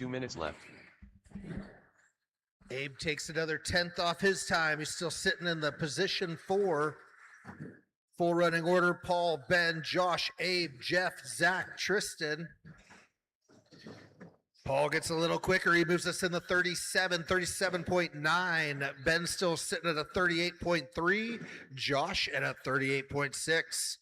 2 minutes left. Abe takes another 10th off his time. He's still sitting in the position 4. Full running order: Paul, Ben, Josh, Abe, Jeff, Zach, Tristan. Paul gets a little quicker. He moves us in the 37.9. Ben still sitting at a 38.3. Josh at a 38.6.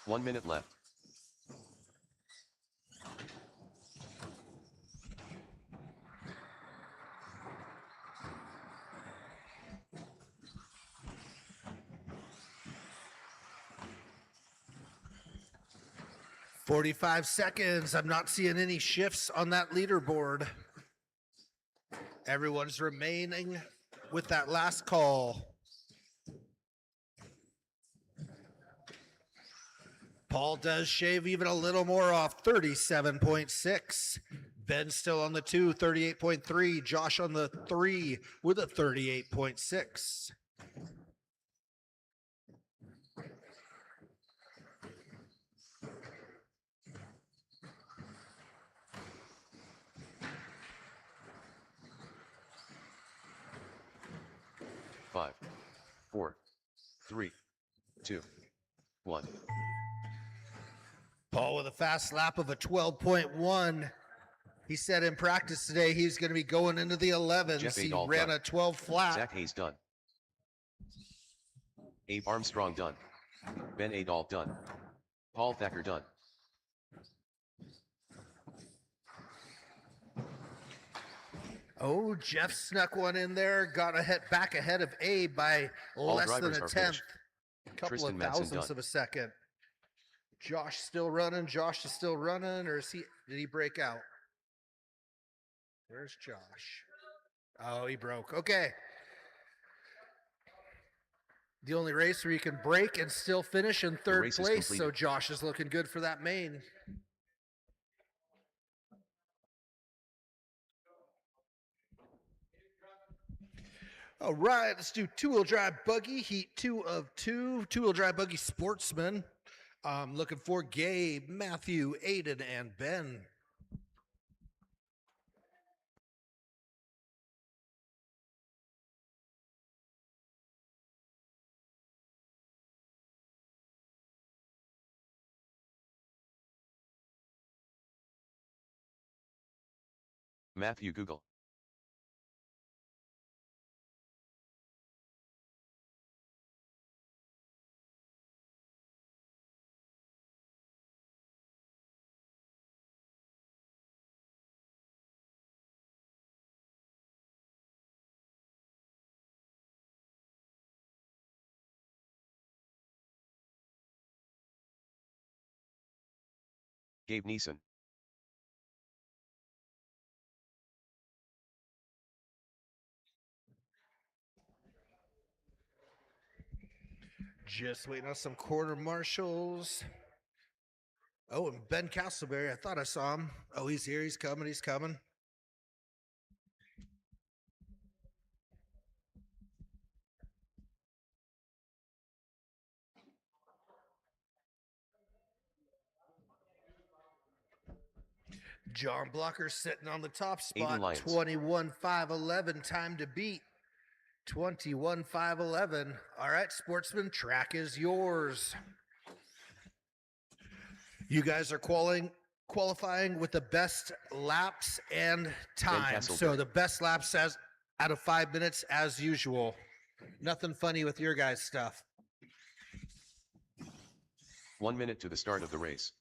One minute left. "45 seconds. I'm not seeing any shifts on that leaderboard. Everyone's remaining with that last call. Paul does shave even a little more off, 37.6. Ben still on the 2, 38.3. Josh on the 3 with a 38.6. Five, 4, 3, 2, 1. Paul with a fast lap of a 12.1. He said in practice today he's going to be going into the 11s. Jeff He Adol ran done. a 12 flat. Zach Hayes done. Abe Armstrong done. Ben Adol done. Paul Thacker done. Oh, Jeff snuck one in there, got back ahead of Abe by All less than drivers a are 10th. finished. Couple Tristan of Madsen thousandths done. of a second. Josh still running. Josh is still running, or did he break out? Where's Josh? Oh, he broke. Okay. The only race where you can break and still finish in third race is place, completed. so Josh is looking good for that main. All right, let's do two-wheel drive buggy, heat 2 of 2, two-wheel drive buggy sportsman. Looking for Gabe, Matthew, Aiden, and Ben. Matthew Google. Gabe Neeson. Just waiting on some quarter marshals. Oh, and Ben Castleberry, I thought I saw him. Oh, he's here, he's coming, he's coming. John Blocker sitting on the top spot, 21.511, time to beat. 21.511. All right, sportsman, track is yours. You guys are qualifying with the best laps and time. So the best laps out of 5 minutes as usual. Nothing funny with your guys' stuff. 1 minute to the start of the race.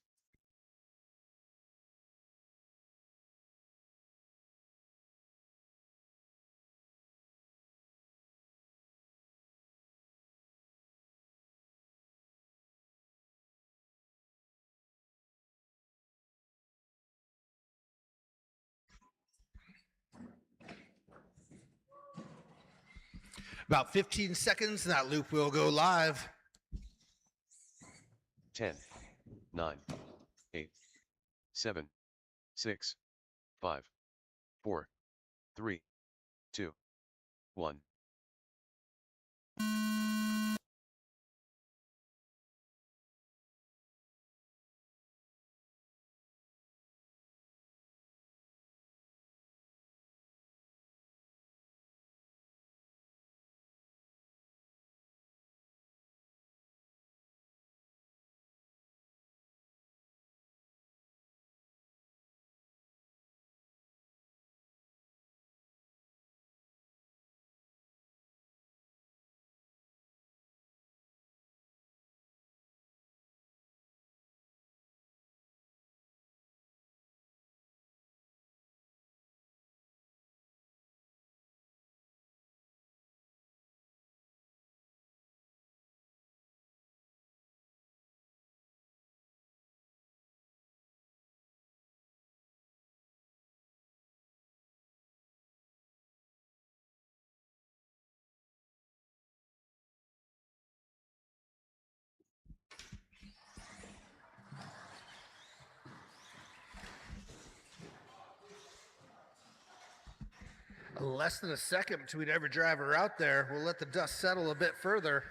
About 15 seconds, and that loop will go live. 10, 9, 8, 7, 6, 5, 4, 3, 2, 1. Less than a second between every driver out there. We'll let the dust settle a bit further.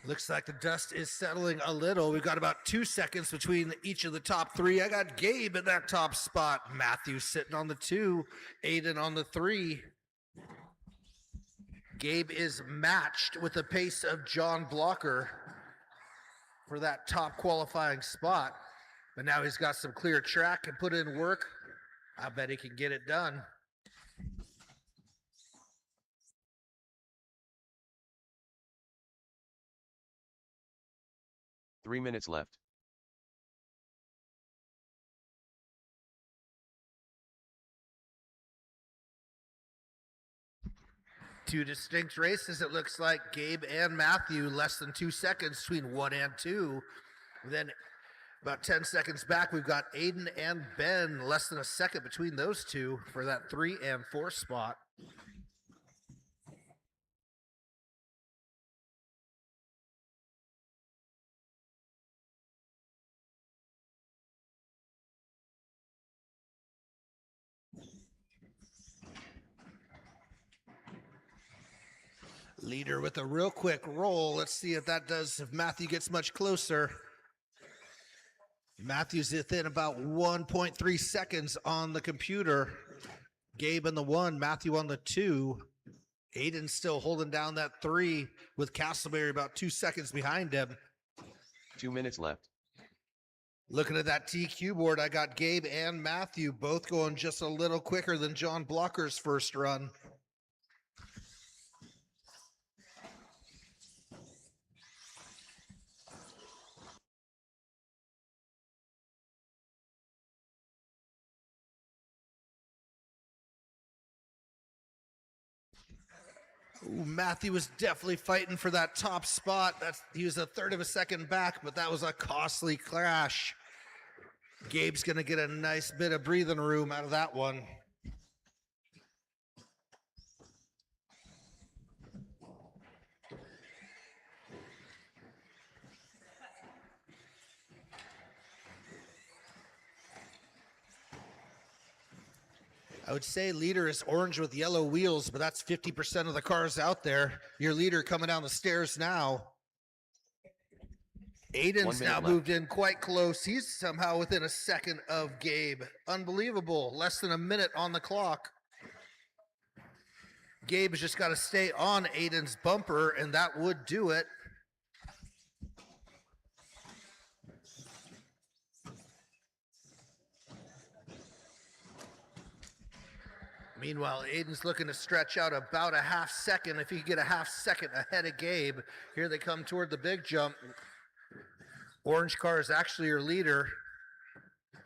Looks like the dust is settling a little. We've got about 2 seconds between each of the top three. I got Gabe in that top spot. Matthew sitting on the 2. Aiden on the 3. Gabe is matched with the pace of John Blocker for that top qualifying spot. But now he's got some clear track and put in work. I bet he can get it done. 3 minutes left. Two distinct races, it looks like. Gabe and Matthew, less than 2 seconds between 1 and 2. Then about 10 seconds back, we've got Aiden and Ben, less than a second between those two for that 3 and 4 spot. Leader with a real quick roll. Let's see if that does, if Matthew gets much closer. Matthew's within about 1.3 seconds on the computer. Gabe in the 1, Matthew on the 2. Aiden still holding down that 3 with Castleberry about 2 seconds behind him. 2 minutes left. Looking at that TQ board, I got Gabe and Matthew both going just a little quicker than John Blocker's first run. Ooh, Matthew was definitely fighting for that top spot. He was a third of a second back, but that was a costly crash. Gabe's going to get a nice bit of breathing room out of that one. I would say leader is orange with yellow wheels, but that's 50% of the cars out there. Your leader coming down the stairs now. Aiden's now moved in quite close. He's somehow within a second of Gabe. Unbelievable. Less than a minute on the clock. Gabe has just got to stay on Aiden's bumper, and that would do it. Meanwhile, Aiden's looking to stretch out about a half second. If he can get a half second ahead of Gabe, here they come toward the big jump. Orange car is actually your leader.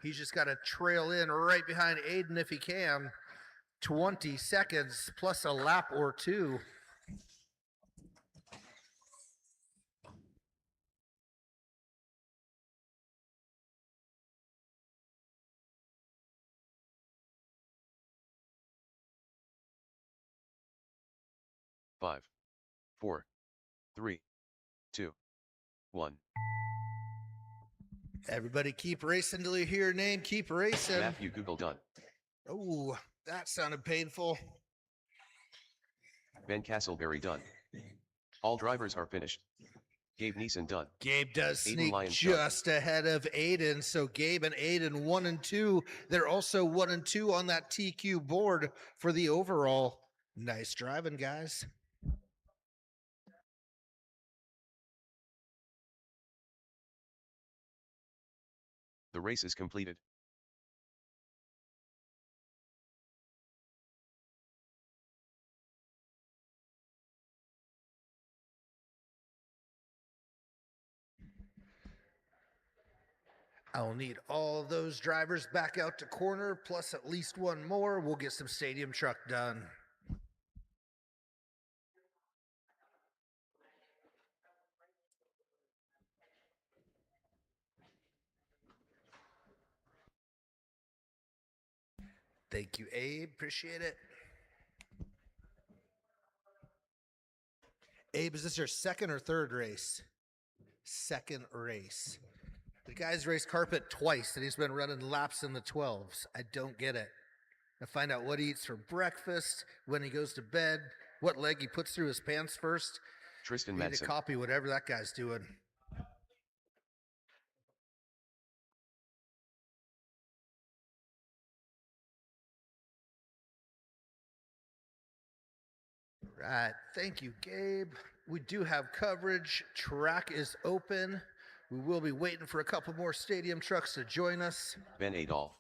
He's just got to trail in right behind Aiden if he can. 20 seconds plus a lap or two. 5, 4, 3, 2, 1. Everybody keep racing till you hear your name. Keep racing. Matthew Google done. Oh, that sounded painful. Ben Castleberry done. All drivers are finished. Gabe Neeson done. Gabe does Aiden sneak Lyons just ahead of Aiden. So Gabe and Aiden 1 and 2. They're also 1 and 2 on that TQ board for the overall. Nice driving, guys. The race is completed. I'll need all those drivers back out to corner, plus at least one more. We'll get some stadium truck done. Thank you, Abe. Appreciate it. Abe, is this your second or third race? Second race. The guy's raced carpet twice, and he's been running laps in the 12s. I don't get it. I find out what he eats for breakfast, when he goes to bed, what leg he puts through his pants first. Tristan I need to Madsen. copy whatever that guy's doing. Right. Thank you, Gabe. We do have coverage. Track is open. We will be waiting for a couple more stadium trucks to join us. Ben Adolph.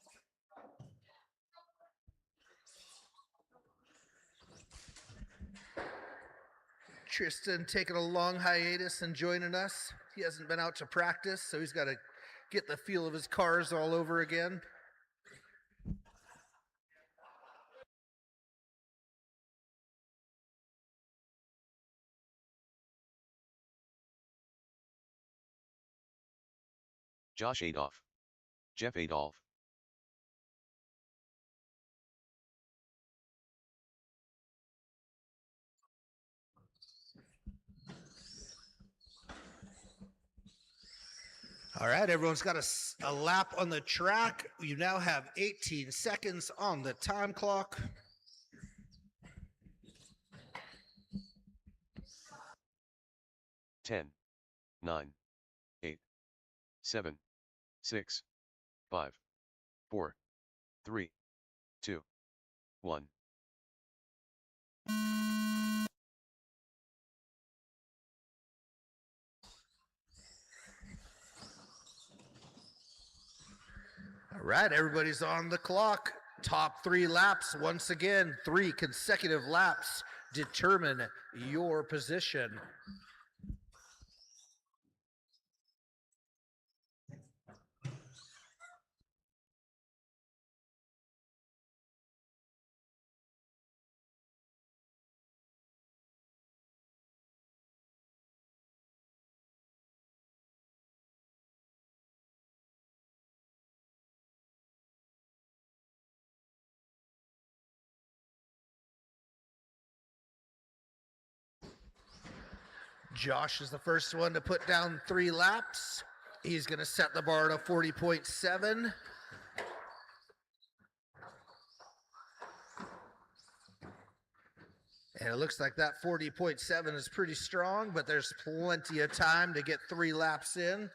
Tristan taking a long hiatus and joining us. He hasn't been out to practice, so he's got to get the feel of his cars all over again. Josh Adolph. Jeff Adolph. All right, everyone's got a lap on the track. You now have 18 seconds on the time clock. Ten, 9, 8, 7, 6, 5, 4, 3, 2, 1. All right, everybody's on the clock. Top 3 laps. Once again, 3 consecutive laps determine your position. Josh is the first one to put down 3 laps. He's going to set the bar at a 40.7. And it looks like that 40.7 is pretty strong, but there's plenty of time to get 3 laps in.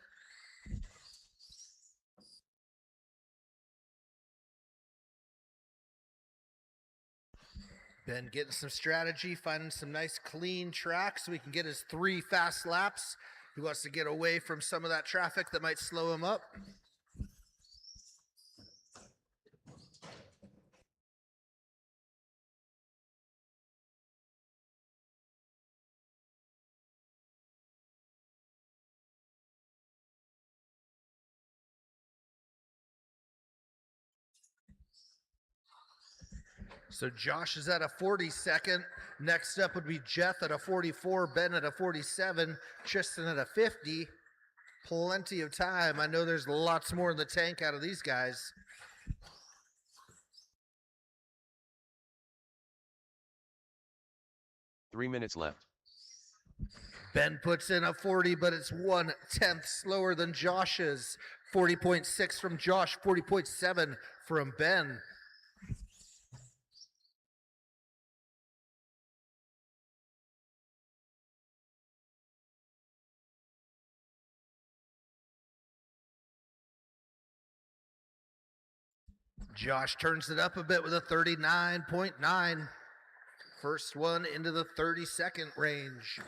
Ben getting some strategy, finding some nice clean track so he can get his 3 fast laps. He wants to get away from some of that traffic that might slow him up. So Josh is at a 42nd. Next up would be Jeff at a 44, Ben at a 47, Tristan at a 50. Plenty of time. I know there's lots more in the tank out of these guys. 3 minutes left. Ben puts in a 40, but it's 1/10 slower than Josh's. 40.6 from Josh, 40.7 from Ben. Josh turns it up a bit with a 39.9. First one into the 30-second range.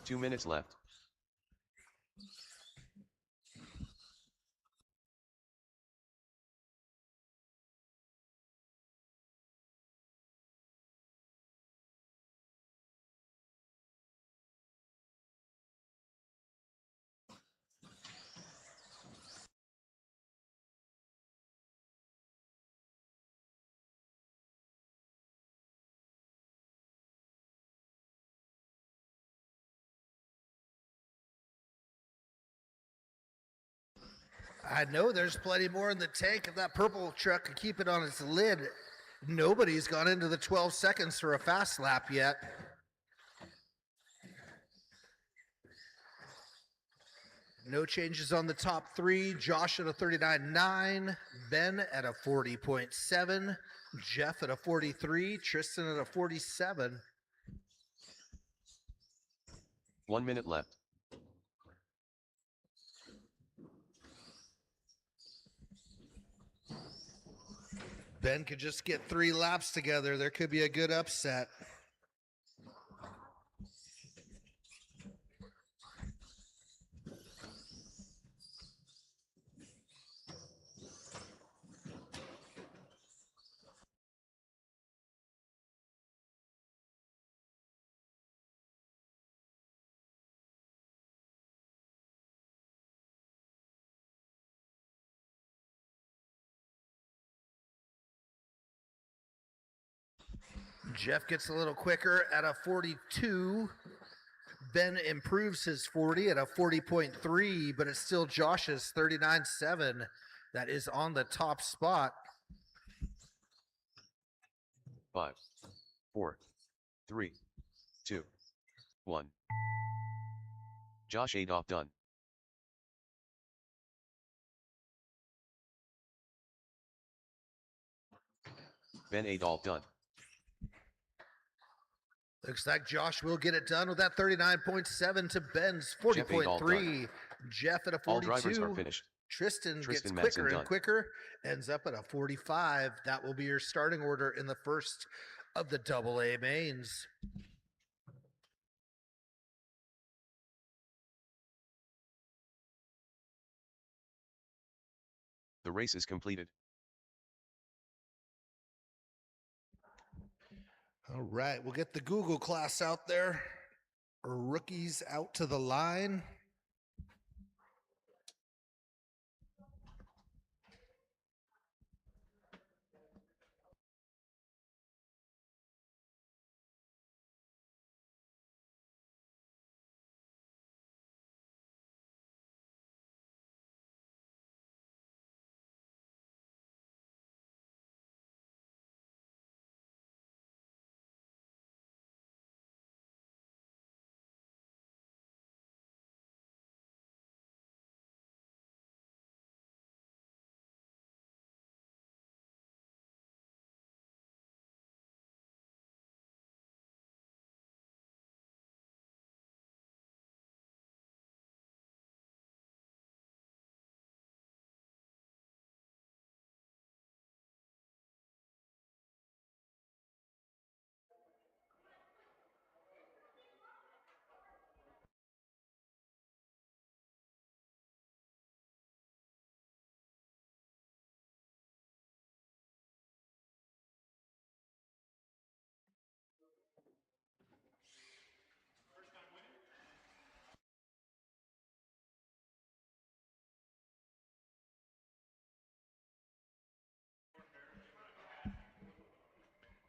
Two minutes left. I know there's plenty more in the tank if that purple truck can keep it on its lid. Nobody's gone into the 12 seconds for a fast lap yet. No changes on the top three. Josh at a 39.9, Ben at a 40.7, Jeff at a 43, Tristan at a 47. 1 minute left. Ben could just get 3 laps together. There could be a good upset. Jeff gets a little quicker at a 42. Ben improves his 40 at a 40.3, but it's still Josh's 39.7 that is on the top spot. 5, 4, 3, 2, 1. Josh Adolph done. Ben Adolph done. Looks like Josh will get it done with that 39.7 to Ben's 40.3. Jeff at a 42. All drivers are finished. Tristan gets quicker and quicker, ends up at a 45. That will be your starting order in the first of the AA mains. The race is completed. All right, we'll get the Google class out there. Rookies out to the line.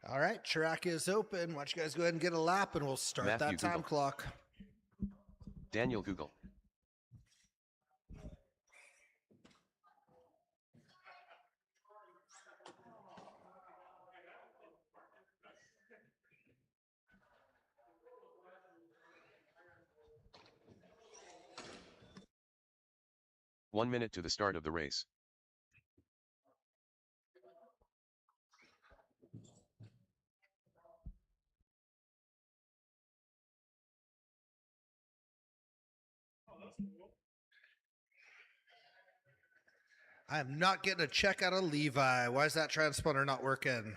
All right, track is open. Why don't you guys go ahead and get a lap and we'll start Matthew that time Google. clock. Daniel Google. One minute to the start of the race. I am not getting a check out of Levi. Why is that transponder not working?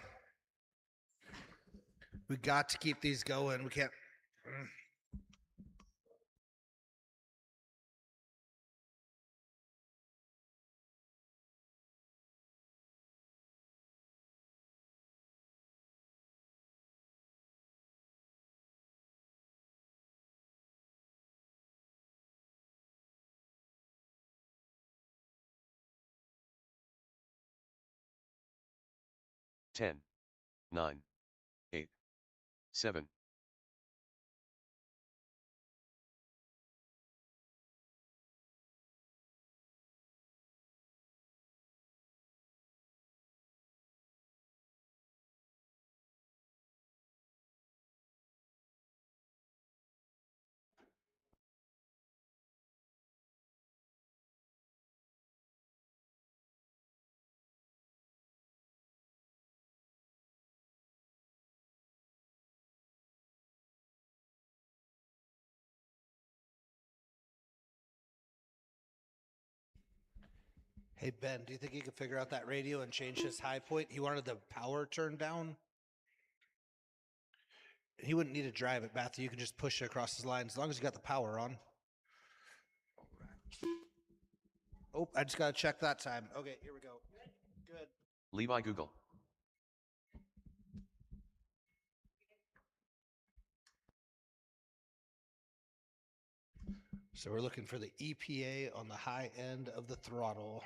We got to keep these going. We can't. Ten, 9, 8, 7. Hey, Ben, do you think you could figure out that radio and change his high point? He wanted the power turned down. He wouldn't need to drive it, Matthew. You can just push it across his line as long as you got the power on. Oh, I just got to check that time. Okay, here we go. Good. Levi Google. So we're looking for the EPA on the high end of the throttle.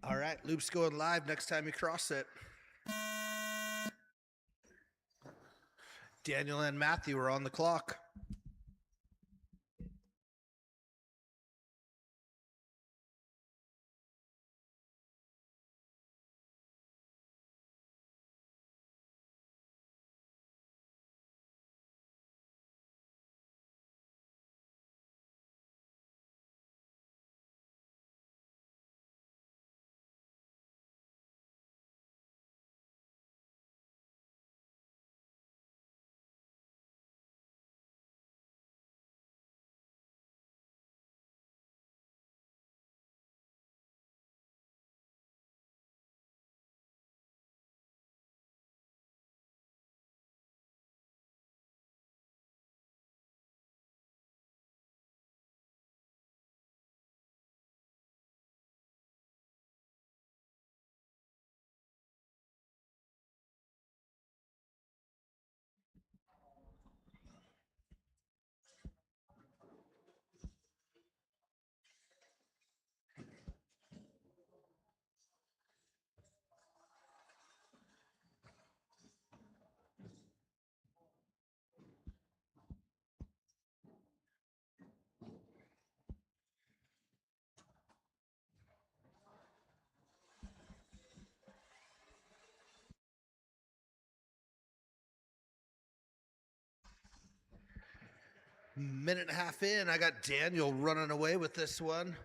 All right, loop's going live next time you cross it. Daniel and Matthew are on the clock. Minute and a half in, I got Daniel running away with this one.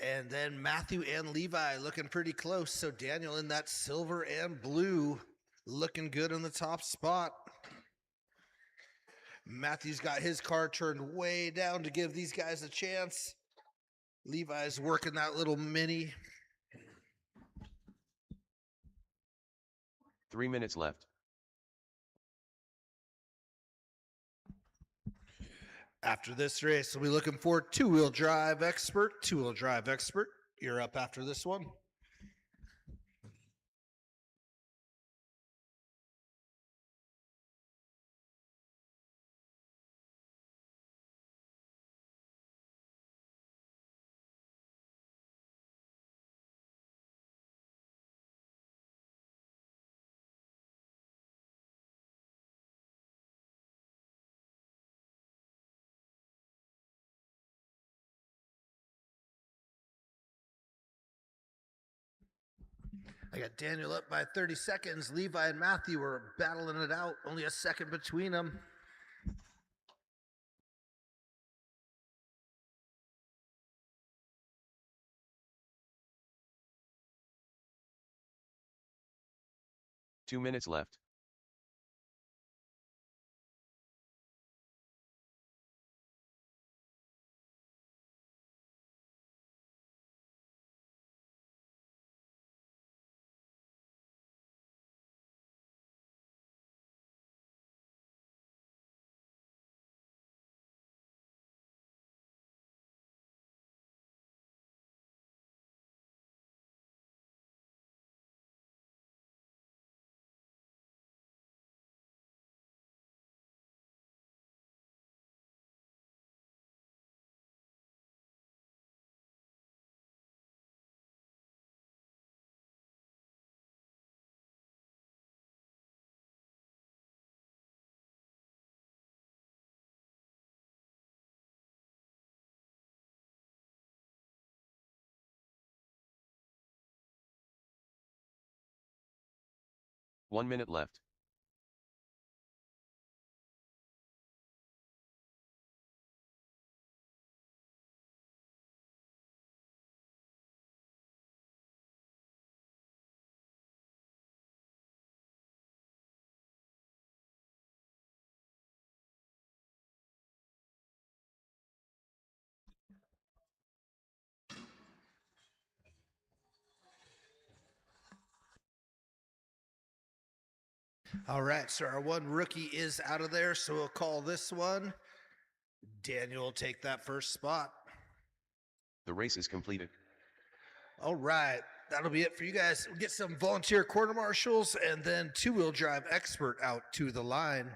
And then Matthew and Levi looking pretty close. So Daniel in that silver and blue looking good in the top spot. Matthew's got his car turned way down to give these guys a chance. Levi's working that little mini. 3 minutes left. After this race, we'll be looking for two-wheel drive expert. Two-wheel drive expert, you're up after this one. I got Daniel up by 30 seconds. Levi and Matthew are battling it out. Only a second between them. Two minutes left. One minute left. All right, so our one rookie is out of there, so we'll call this one. Daniel will take that first spot. The race is completed. All right, that'll be it for you guys. We'll get some volunteer quarter marshals and then two-wheel drive expert out to the line.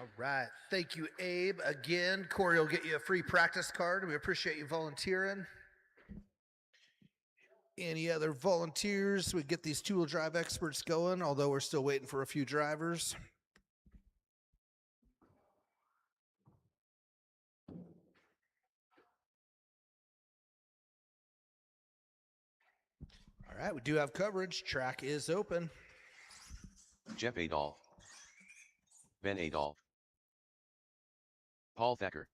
All right. Thank you, Abe. Again, Corey will get you a free practice card. We appreciate you volunteering. Any other volunteers? We get these two-wheel drive experts going, although we're still waiting for a few drivers. All right, we do have coverage. Track is open. Jeff Adolph. Ben Adolph. Paul Thacker.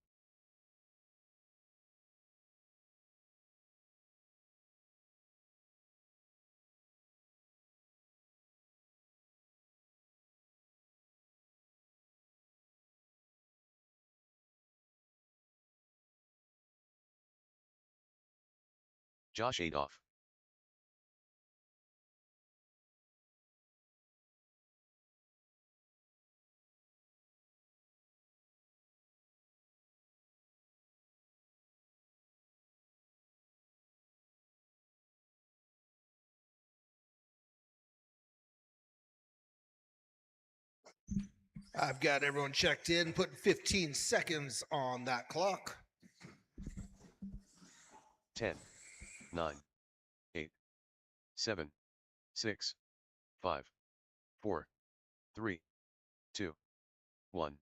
Josh Adolph. I've got everyone checked in, putting 15 seconds on that clock. 10, 9, 8, 7, 6, 5, 4, 3, 2, 1.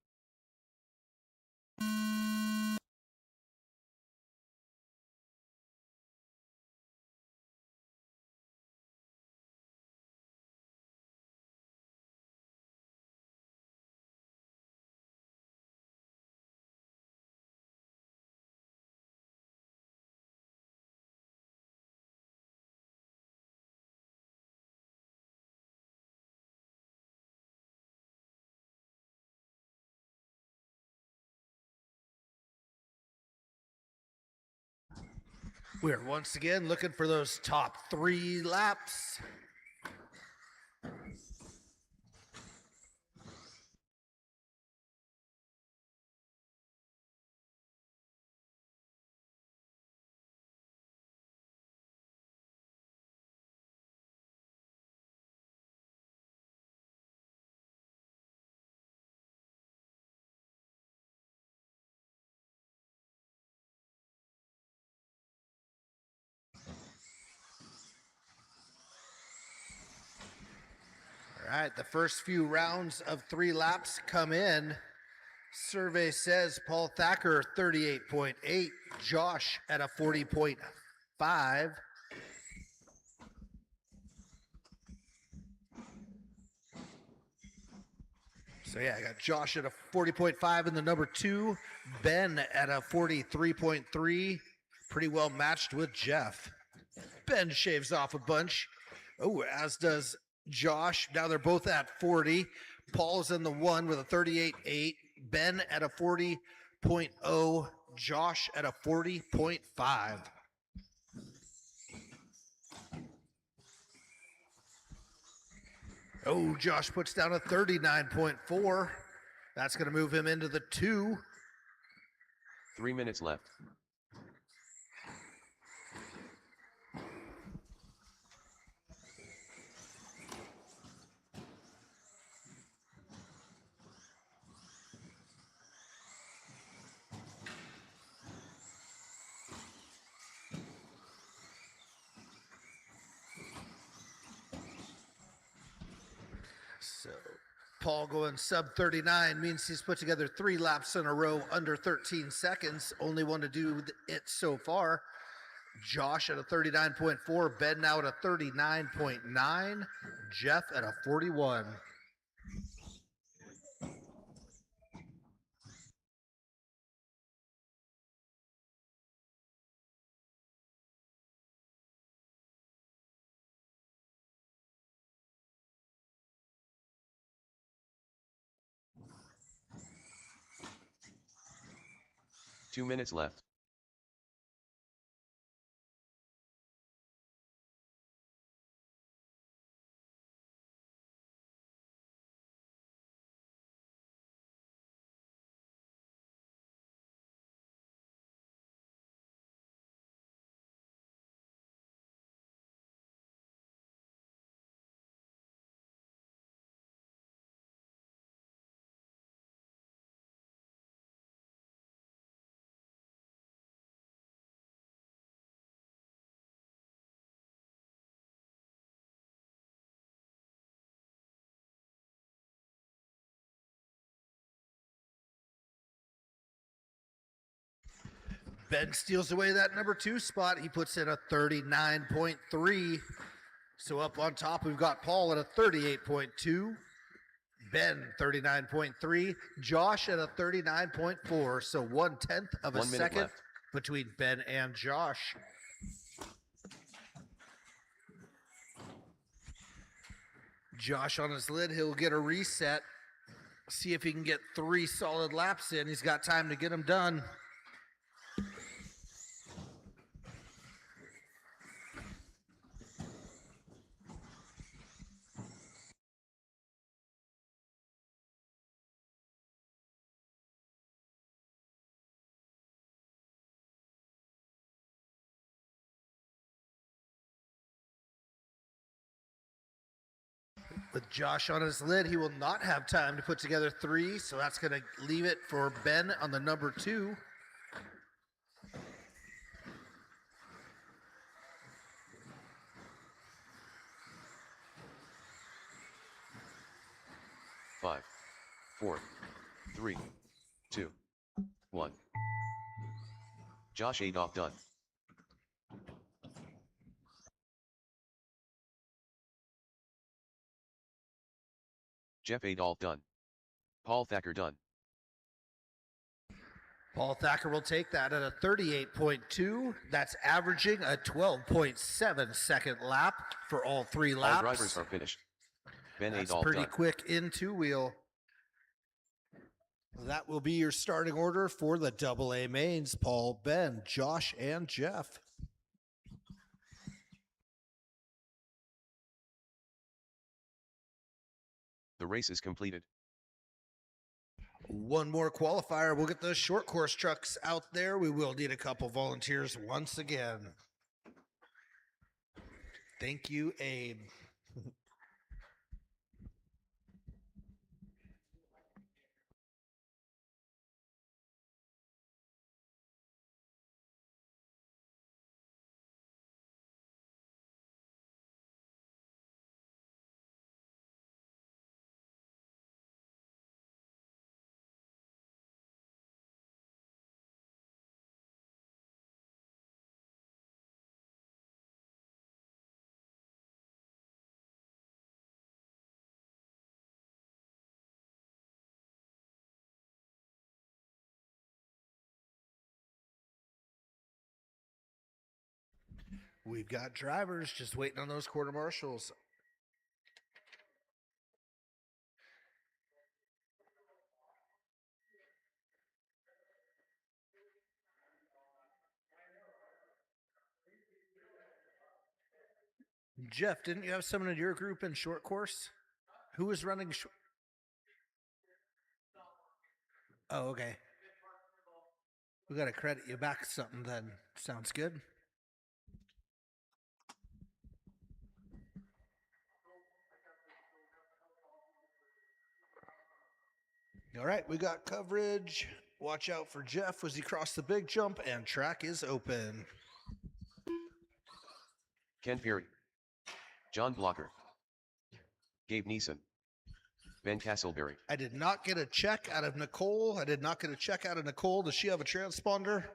We're once again looking for those top 3 laps. All right, the first few rounds of 3 laps come in. Survey says Paul Thacker 38.8, Josh at a 40.5. So yeah, I got Josh at a 40.5 in the number 2, Ben at a 43.3, pretty well matched with Jeff. Ben shaves off a bunch. Oh, as does Josh. Now they're both at 40. Paul's in the 1 with a 38.8. Ben at a 40.0. Josh at a 40.5. Oh, Josh puts down a 39.4. That's going to move him into the 2. 3 minutes left. So Paul going sub 39 means he's put together 3 laps in a row under 13 seconds. Only one to do it so far. Josh at a 39.4, Ben now at a 39.9, Jeff at a 41. Two minutes left. Ben steals away that number 2 spot. He puts in a 39.3. So up on top, we've got Paul at a 38.2. Ben 39.3. Josh at a 39.4. So 1/10 of a 1 minute second left. between Ben and Josh. Josh on his lid, he'll get a reset. See if he can get 3 solid laps in. He's got time to get them done. With Josh on his lid, he will not have time to put together 3, so that's going to leave it for Ben on the number 2. 4, 3, 2, 1. Josh Adolph done. Jeff Adolph done. Paul Thacker done. Paul Thacker will take that at a 38.2. That's averaging a 12.7 second lap for all 3 laps. All drivers are finished. Ben That's Adolph pretty done. quick in 2-wheel. That will be your starting order for the AA mains. Paul, Ben, Josh, and Jeff. The race is completed. One more qualifier. We'll get those short course trucks out there. We will need a couple volunteers once again. Thank you, Abe. We've got drivers just waiting on those quarter marshals. Jeff, didn't you have someone in your group in short course? Who was running short? Oh, okay. We got to credit you back something then. Sounds good. All right, we got coverage. Watch out for Jeff as he crossed the big jump, and track is open. Ken Perry. John Blocker. Gabe Neeson. Ben Castleberry. I did not get a check out of Nicole. Does she have a transponder?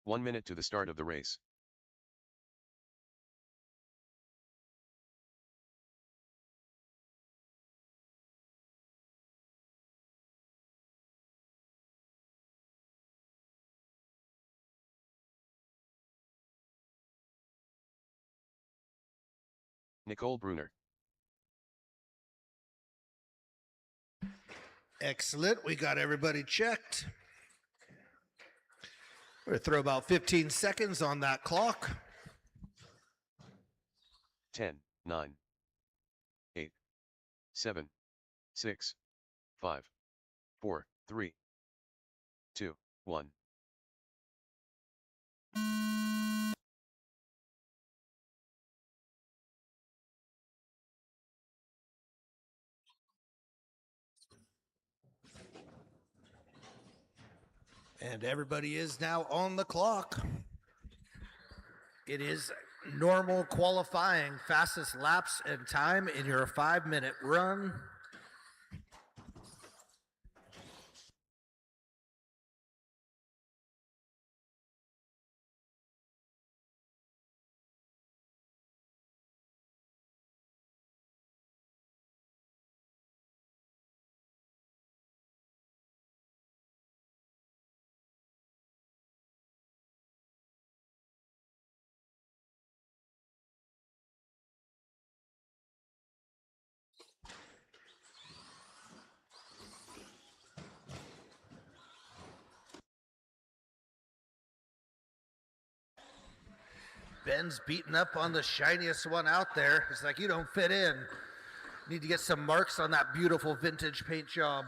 One minute to the start of the race. Nicole Bruner. Excellent. We got everybody checked. We're going to throw about 15 seconds on that clock. 10, 9, 8, 7, 6, 5, 4, 3, 2, 1. And everybody is now on the clock. It is normal qualifying, fastest laps and time in your 5-minute run. Ben's beating up on the shiniest one out there. It's like, you don't fit in. Need to get some marks on that beautiful vintage paint job.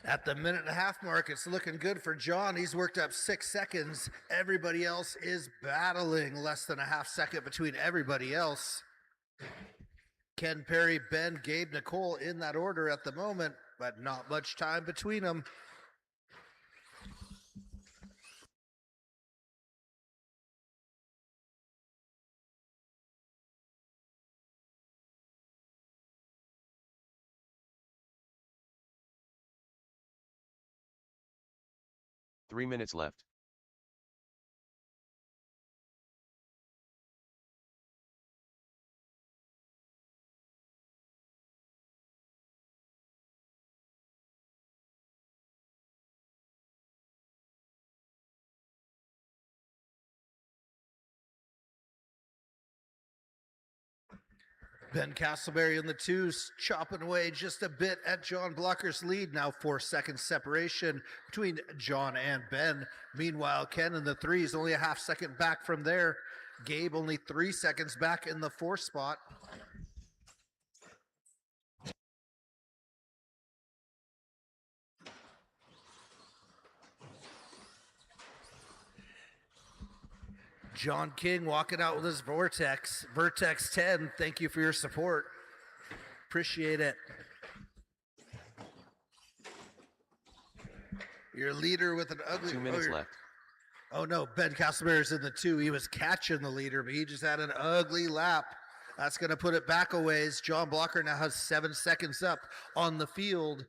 At the minute and a half mark, it's looking good for John. He's worked up 6 seconds. Everybody else is battling less than a half second between everybody else. Ken Perry, Ben, Gabe, Nicole in that order at the moment, but not much time between them. Three minutes left. Ben Castleberry in the twos, chopping away just a bit at John Blocker's lead. Now 4 seconds separation between John and Ben. Meanwhile, Ken in the threes, only a half second back from there. Gabe only 3 seconds back in the 4 spot. John King walking out with his Vortex. Vertex 10, thank you for your support. Appreciate it. Your leader with an ugly... 2 minutes left. Oh no, Ben Castleberry's in the 2. He was catching the leader, but he just had an ugly lap. That's going to put it back a ways. John Blocker now has 7 seconds up on the field.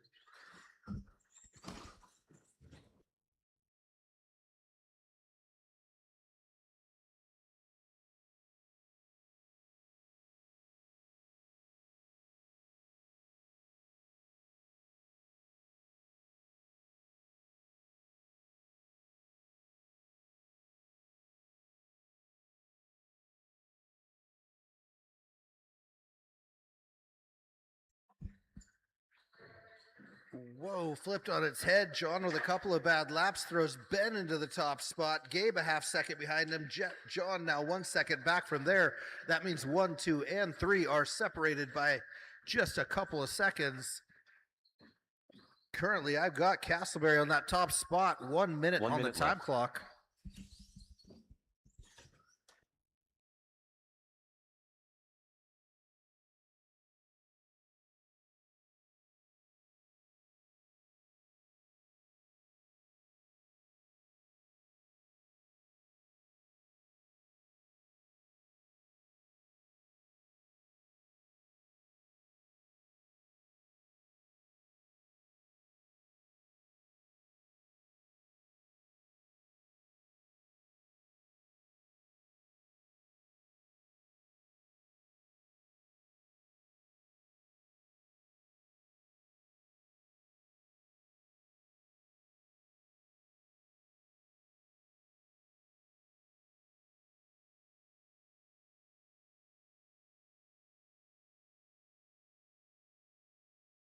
Whoa, flipped on its head. John with a couple of bad laps throws Ben into the top spot. Gabe a half second behind him. John now 1 second back from there. That means 1, 2, and 3 are separated by just a couple of seconds. Currently, I've got Castleberry on that top spot. 1 minute on the time clock.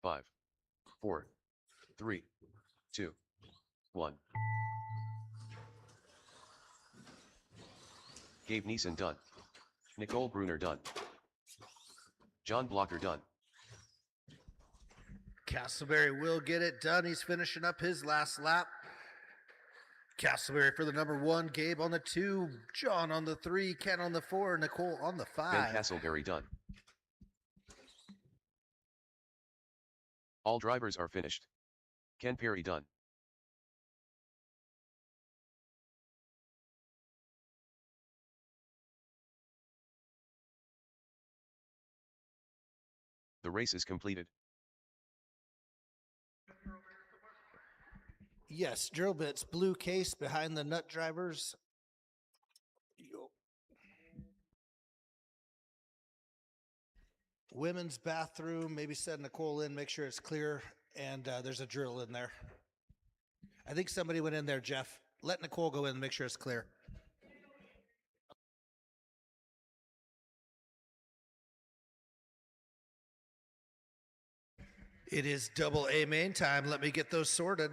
Five, 4, 3, 2, 1. Gabe Neeson done. Nicole Bruner done. John Blocker done. Castleberry will get it done. He's finishing up his last lap. Castleberry for the number 1, Gabe on the 2, John on the 3, Ken on the 4, Nicole on the 5. Ben Castleberry done. All drivers are finished. Ken Perry done. The race is completed. Yes, drill bits, blue case behind the nut drivers. Women's bathroom, maybe send Nicole in, make sure it's clear, and there's a drill in there. I think somebody went in there, Jeff. Let Nicole go in and make sure it's clear. It is double A main time. Let me get those sorted.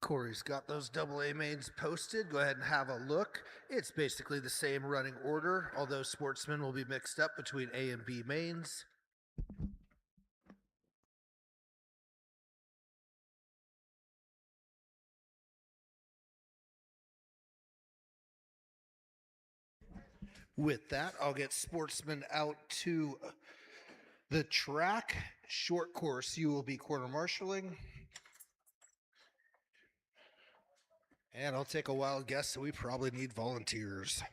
Corey's got those double A mains posted. Go ahead and have a look. It's basically the same running order, although Sportsman will be mixed up between A and B mains. With that, I'll get Sportsman out to the track. Short course, you will be quarter marshaling. And I'll take a wild guess that we probably need volunteers.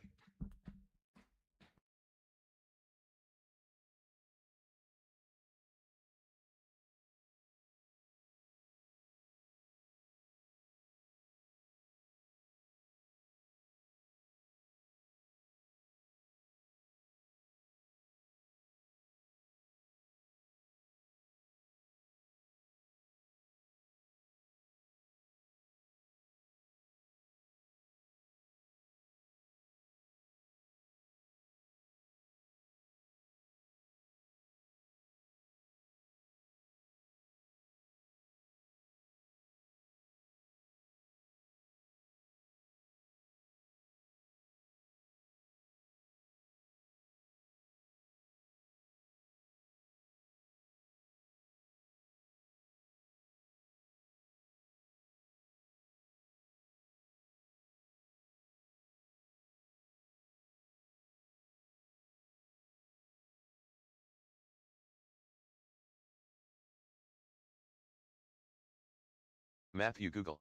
Matthew Google.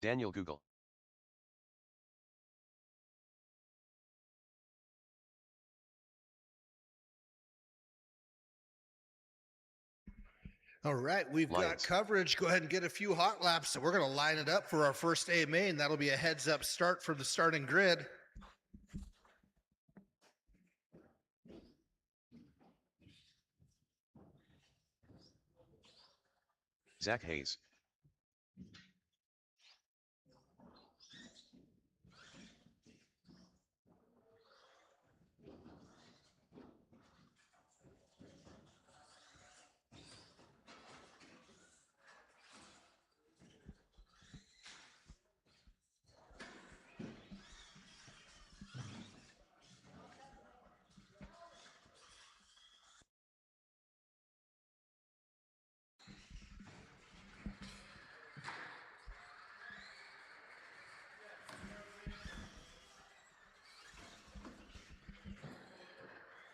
Daniel Google. All right, we've got coverage. Go ahead and get a few hot laps. So we're going to line it up for our first A main. That'll be a heads up start from the starting grid. Zach Hayes.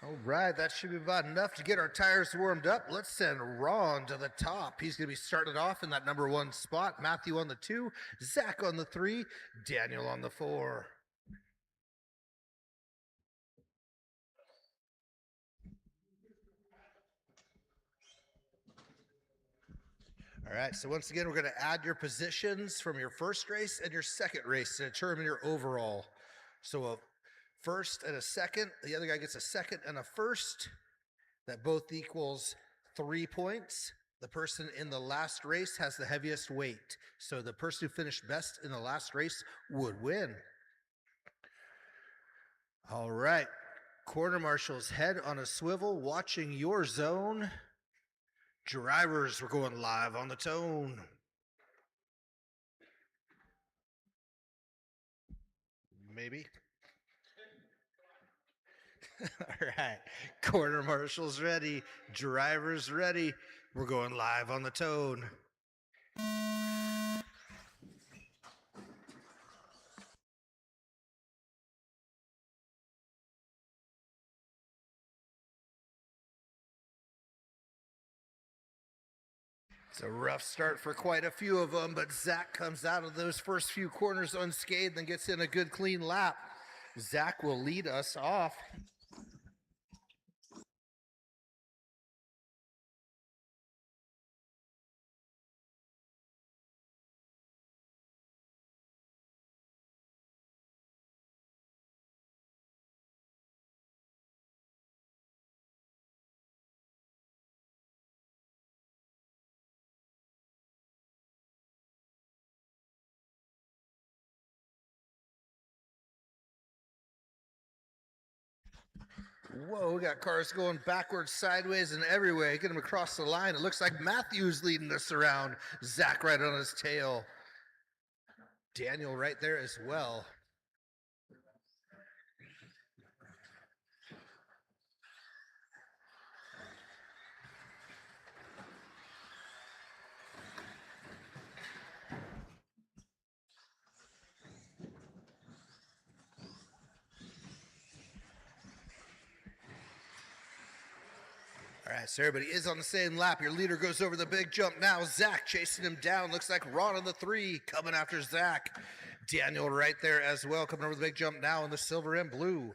All right, that should be about enough to get our tires warmed up. Let's send Ron to the top. He's going to be starting off in that number 1 spot. Matthew on the 2, Zach on the 3, Daniel on the 4. All right, so once again, we're going to add your positions from your first race and your second race to determine your overall. So a first and a second, the other guy gets a second and a first. That both equals 3 points. The person in the last race has the heaviest weight. So the person who finished best in the last race would win. All right, quarter marshals, head on a swivel, watching your zone. Drivers, we're going live on the tone. Maybe. All right, quarter marshals ready, drivers ready. We're going live on the tone. It's a rough start for quite a few of them, but Zach comes out of those first few corners unscathed and gets in a good clean lap. Zach will lead us off. Whoa, we got cars going backwards, sideways, and everywhere. Get him across the line. It looks like Matthew's leading us around. Zach right on his tail. Daniel right there as well. All right, so everybody is on the same lap. Your leader goes over the big jump now. Zach chasing him down. Looks like Ron on the 3 coming after Zach. Daniel right there as well, coming over the big jump now in the silver and blue.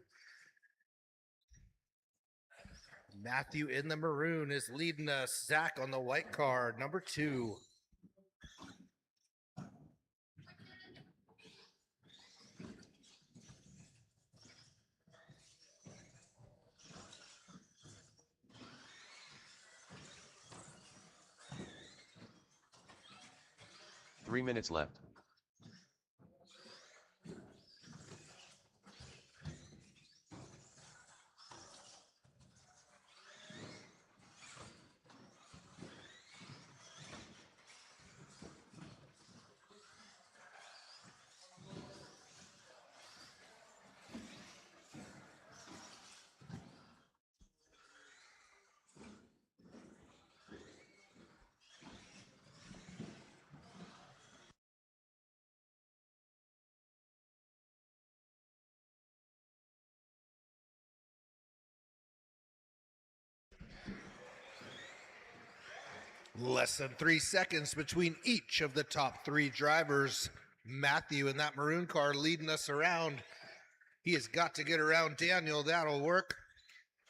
Matthew in the maroon is leading us. Zach on the white car, number 2. Three minutes left. Less than 3 seconds between each of the top 3 drivers. Matthew in that maroon car leading us around. He has got to get around Daniel. That'll work.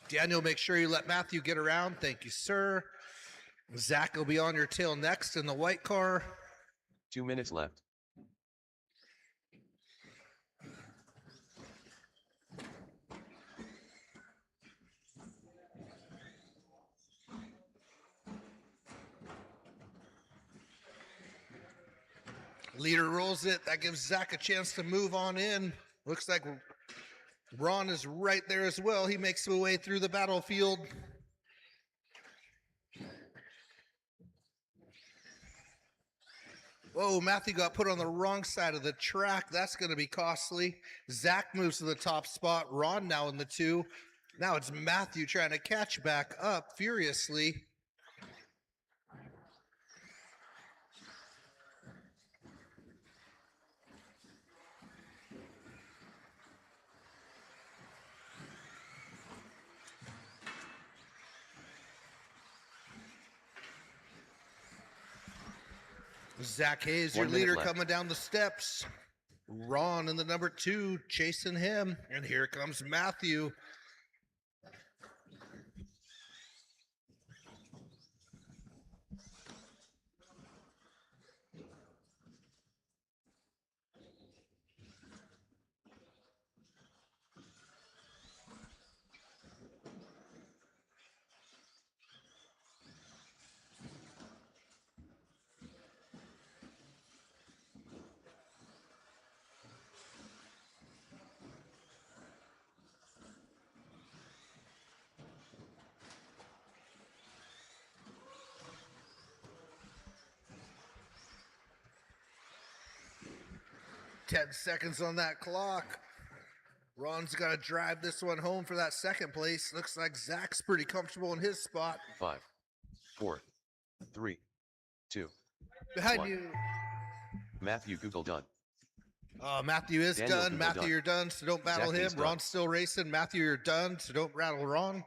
Daniel, make sure you let Matthew get around. Thank you, sir. Zach will be on your tail next in the white car. 2 minutes left. Leader rolls it. That gives Zach a chance to move on in. Looks like Ron is right there as well. He makes his way through the battlefield. Whoa, Matthew got put on the wrong side of the track. That's going to be costly. Zach moves to the top spot. Ron now in the 2. Now it's Matthew trying to catch back up furiously. Zach Hayes, your leader, coming down the steps. Ron in the number 2 chasing him. And here comes Matthew. Ten seconds on that clock. Ron's got to drive this one home for that second place. Looks like Zach's pretty comfortable in his spot. 5, 4, 3, 2. Behind 1. you. Matthew Google done. Matthew is Daniel done. Google Matthew, done. you're done, so don't battle Zach him. Hayes done. Ron's still racing. Matthew, you're done, so don't rattle Ron.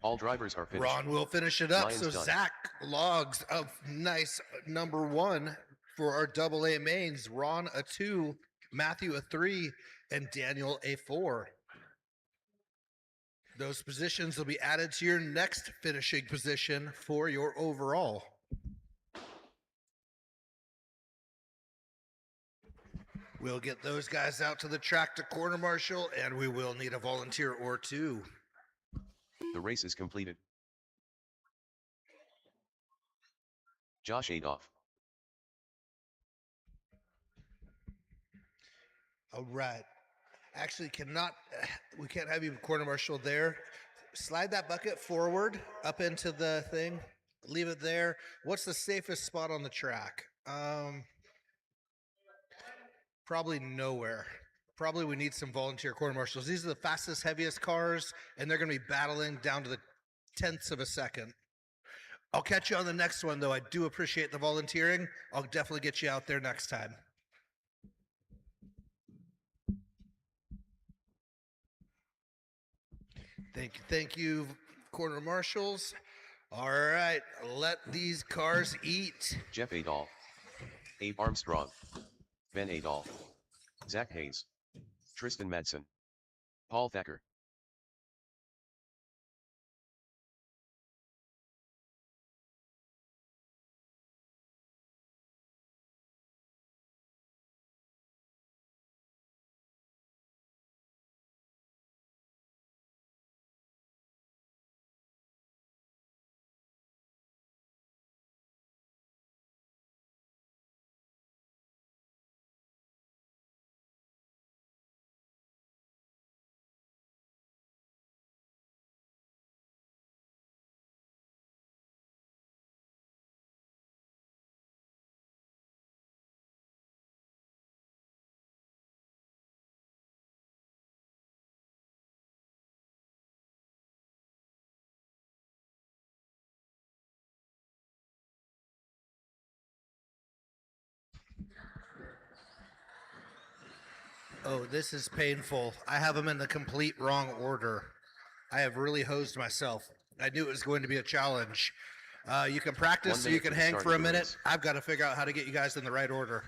All drivers are finished. Ron will finish it up. Ryan's So done. Zach logs a nice number 1 for our AA mains. Ron a 2, Matthew a 3, and Daniel a 4. Those positions will be added to your next finishing position for your overall. We'll get those guys out to the track to quarter marshal, and we will need a volunteer or 2. The race is completed. Josh Adolph. All right. Actually, we can't have you quarter marshal there. Slide that bucket forward up into the thing. Leave it there. What's the safest spot on the track? Probably nowhere. Probably we need some volunteer quarter marshals. These are the fastest, heaviest cars, and they're going to be battling down to the tenths of a second. I'll catch you on the next one, though. I do appreciate the volunteering. I'll definitely get you out there next time. Thank you, quarter marshals. All right, let these cars eat. Jeff Adolph. Abe Armstrong. Ben Adolph. Zach Hayes. Tristan Madsen. Paul Thacker. Oh, this is painful. I have them in the complete wrong order. I have really hosed myself. I knew it was going to be a challenge. You can practice, so you can hang for a minute. I've got to figure out how to get you guys in the right order.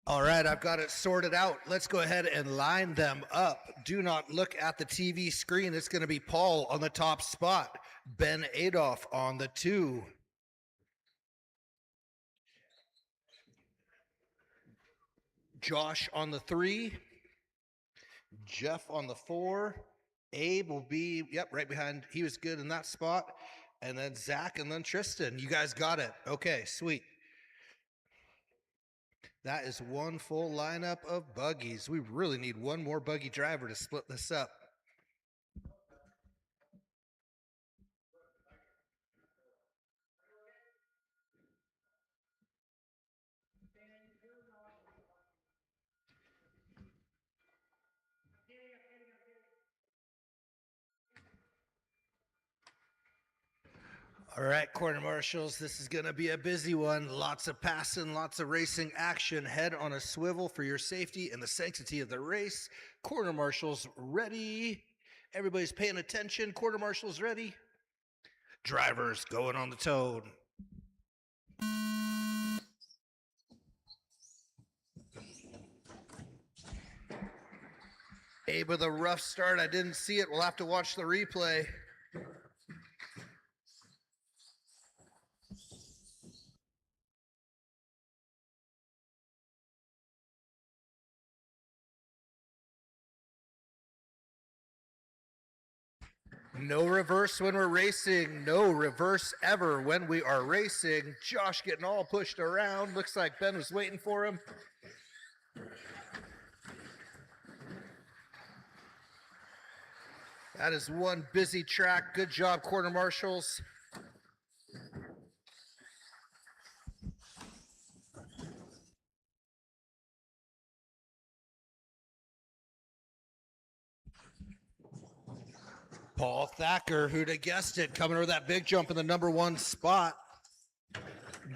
All right, I've got it sorted out. Let's go ahead and line them up. Do not look at the TV screen. It's going to be Paul on the top spot, Ben Adolph on the 2. Josh on the 3. Jeff on the 4. Abe will be, right behind. He was good in that spot. And then Zach and then Tristan. You guys got it. Okay, sweet. That is one full lineup of buggies. We really need one more buggy driver to split this up. All right, quarter marshals, this is going to be a busy one. Lots of passing, lots of racing action. Head on a swivel for your safety and the sanctity of the race. Quarter marshals ready. Everybody's paying attention. Quarter marshals ready. Drivers going on the toad. Abe with a rough start. I didn't see it. We'll have to watch the replay. No reverse when we're racing. No reverse ever when we are racing. Josh getting all pushed around. Looks like Ben was waiting for him. That is one busy track. Good job, quarter marshals. Paul Thacker, who'd have guessed it, coming over that big jump in the number 1 spot.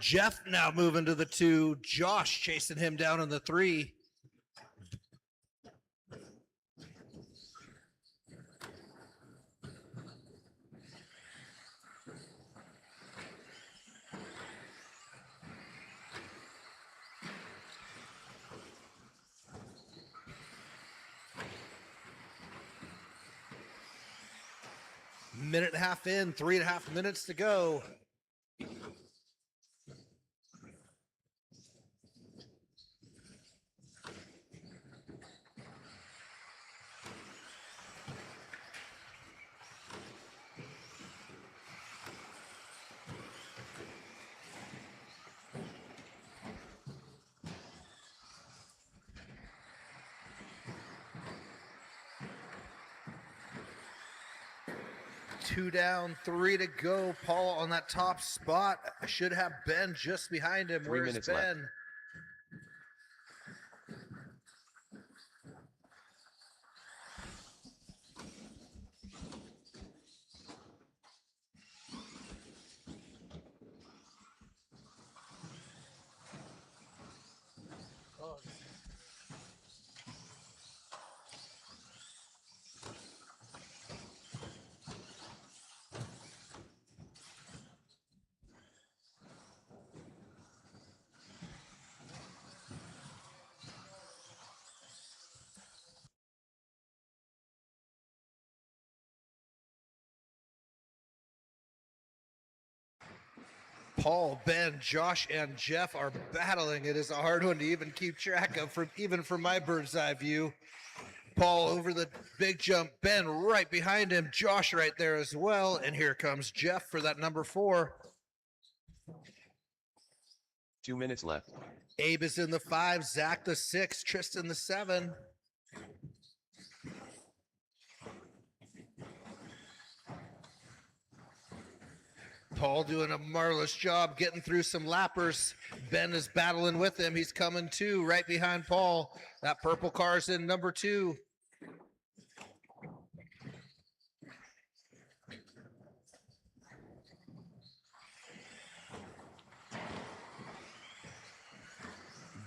Jeff now moving to the 2. Josh chasing him down in the 3. Minute and a half in, 3.5 minutes to go. Two down, 3 to go. Paul on that top spot. Should have Ben just behind him. 3 minutes Where's Ben? left. Paul, Ben, Josh, and Jeff are battling. It is a hard one to even keep track of, even from my bird's eye view. Paul over the big jump, Ben right behind him, Josh right there as well, and here comes Jeff for that number 4. 2 minutes left. Abe is in the 5, Zach the 6, Tristan the 7. Paul doing a marvelous job getting through some lappers. Ben is battling with him. He's coming too, right behind Paul. That purple car's in number 2.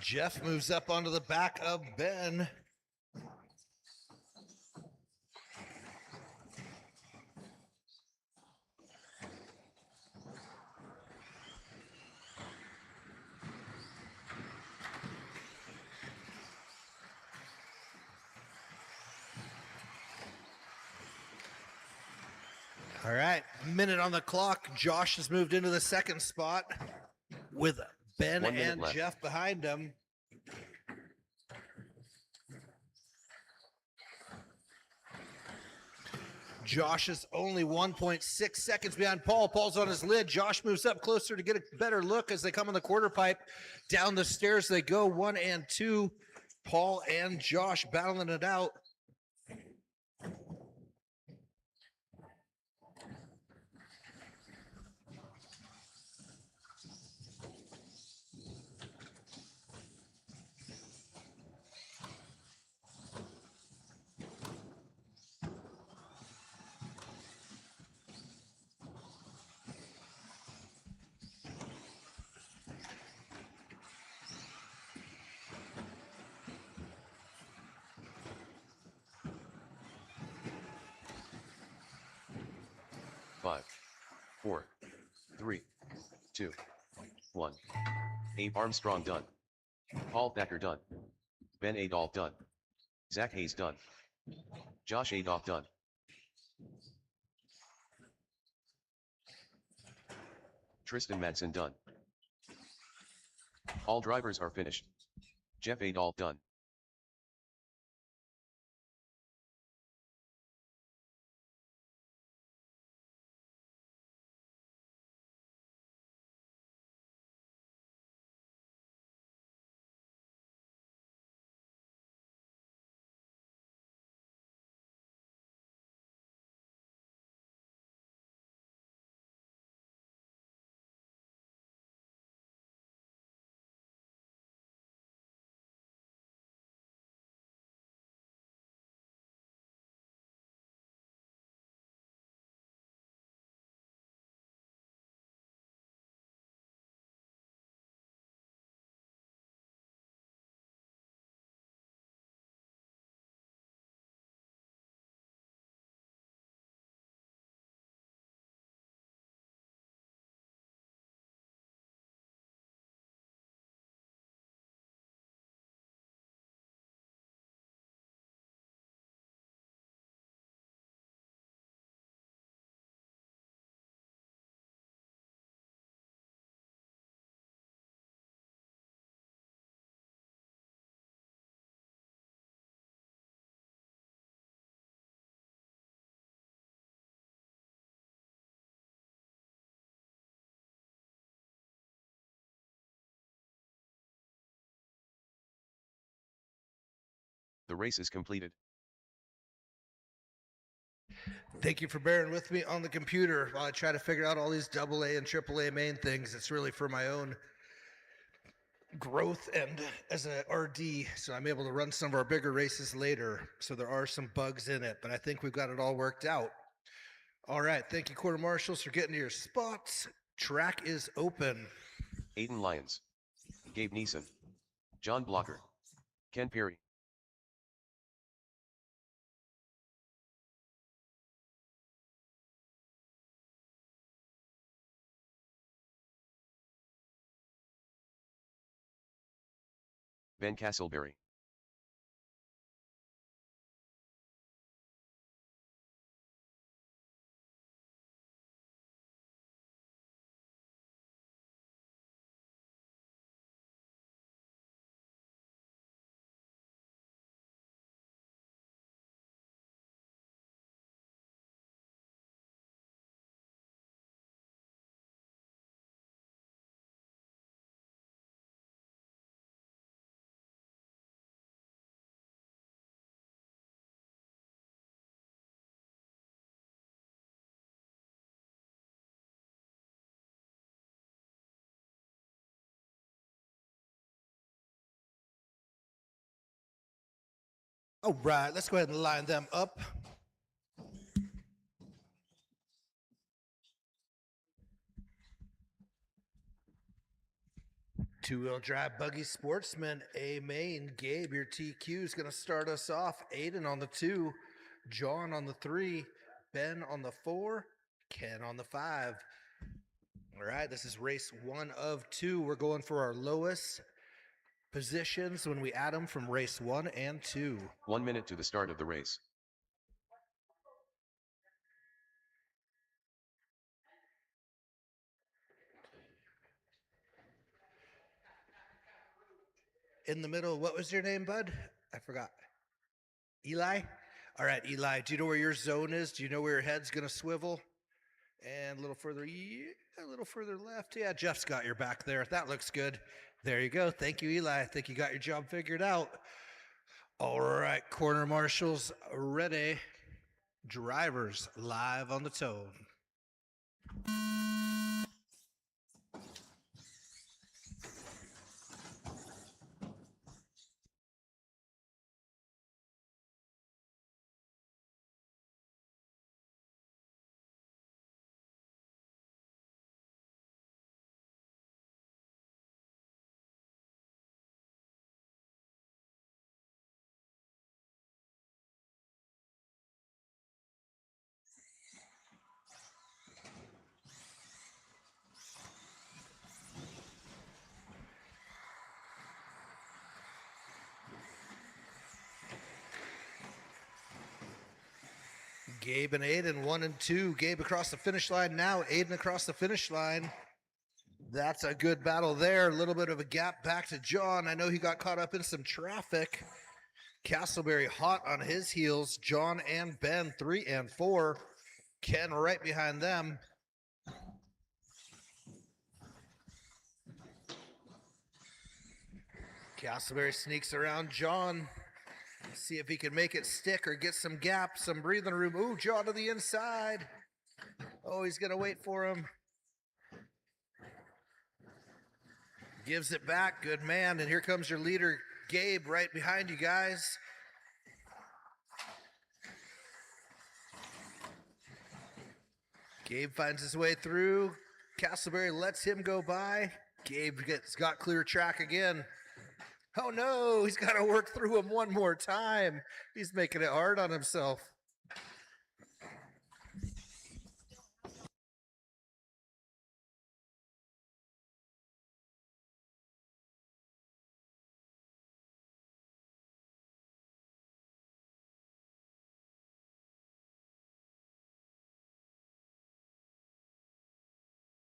Jeff moves up onto the back of Ben. All right, minute on the clock. Josh has moved into the 2nd spot with Ben and left. Jeff behind him. Josh is only 1.6 seconds behind Paul. Paul's on his lid. Josh moves up closer to get a better look as they come on the quarter pipe. Down the stairs they go, 1 and 2. Paul and Josh battling it out. Five, 4, 3, 2, 1. Abe Armstrong done. Paul Thacker done. Ben Adolph done. Zach Hayes done. Josh Adolph done. Tristan Madsen done. All drivers are finished. Jeff Adolph done. The race is completed. Thank you for bearing with me on the computer while I try to figure out all these AA and AAA main things. It's really for my own growth and as a RD, so I'm able to run some of our bigger races later. So there are some bugs in it, but I think we've got it all worked out. All right, thank you, quarter marshals, for getting to your spots. Track is open. Aiden Lyons, Gabe Neeson, John Blocker, Ken Perry. Ben Castleberry. All right, let's go ahead and line them up. Two-wheel drive buggy sportsman, A main. Gabe, your TQ is going to start us off. Aiden on the 2, John on the 3, Ben on the 4, Ken on the 5. All right, this is race 1 of 2. We're going for our lowest positions when we add them from race 1 and 2. 1 minute to the start of the race. In the middle, what was your name, bud? I forgot. Eli? All right, Eli, do you know where your zone is? Do you know where your head's going to swivel? And a little further, a little further left. Yeah, Jeff's got your back there. That looks good. There you go. Thank you, Eli. I think you got your job figured out. All right, corner marshals ready. Drivers live on the tone. Gabe and Aiden, 1 and 2. Gabe across the finish line now. Aiden across the finish line. That's a good battle there. A little bit of a gap back to John. I know he got caught up in some traffic. Castleberry hot on his heels. John and Ben, 3 and 4. Ken right behind them. Castleberry sneaks around John. See if he can make it stick or get some gap, some breathing room. Ooh, John to the inside. Oh, he's going to wait for him. Gives it back. Good man. And here comes your leader, Gabe, right behind you guys. Gabe finds his way through. Castleberry lets him go by. Gabe got clear track again. Oh no, he's got to work through him one more time. He's making it hard on himself.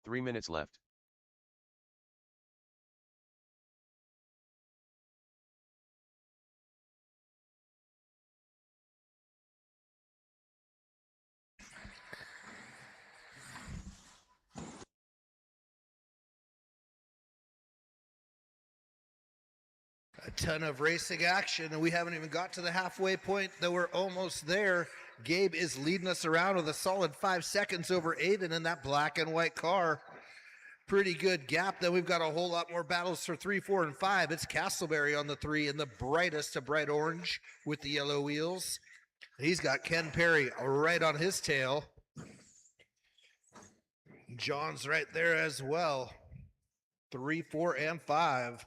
Three minutes left. Ton of racing action, and we haven't even got to the halfway point, though we're almost there. Gabe is leading us around with a solid 5 seconds over Aiden in that black and white car. Pretty good gap. Then we've got a whole lot more battles for 3, 4, and 5. It's Castleberry on the 3 in the brightest of bright orange with the yellow wheels. He's got Ken Perry right on his tail. John's right there as well. 3, 4, and 5.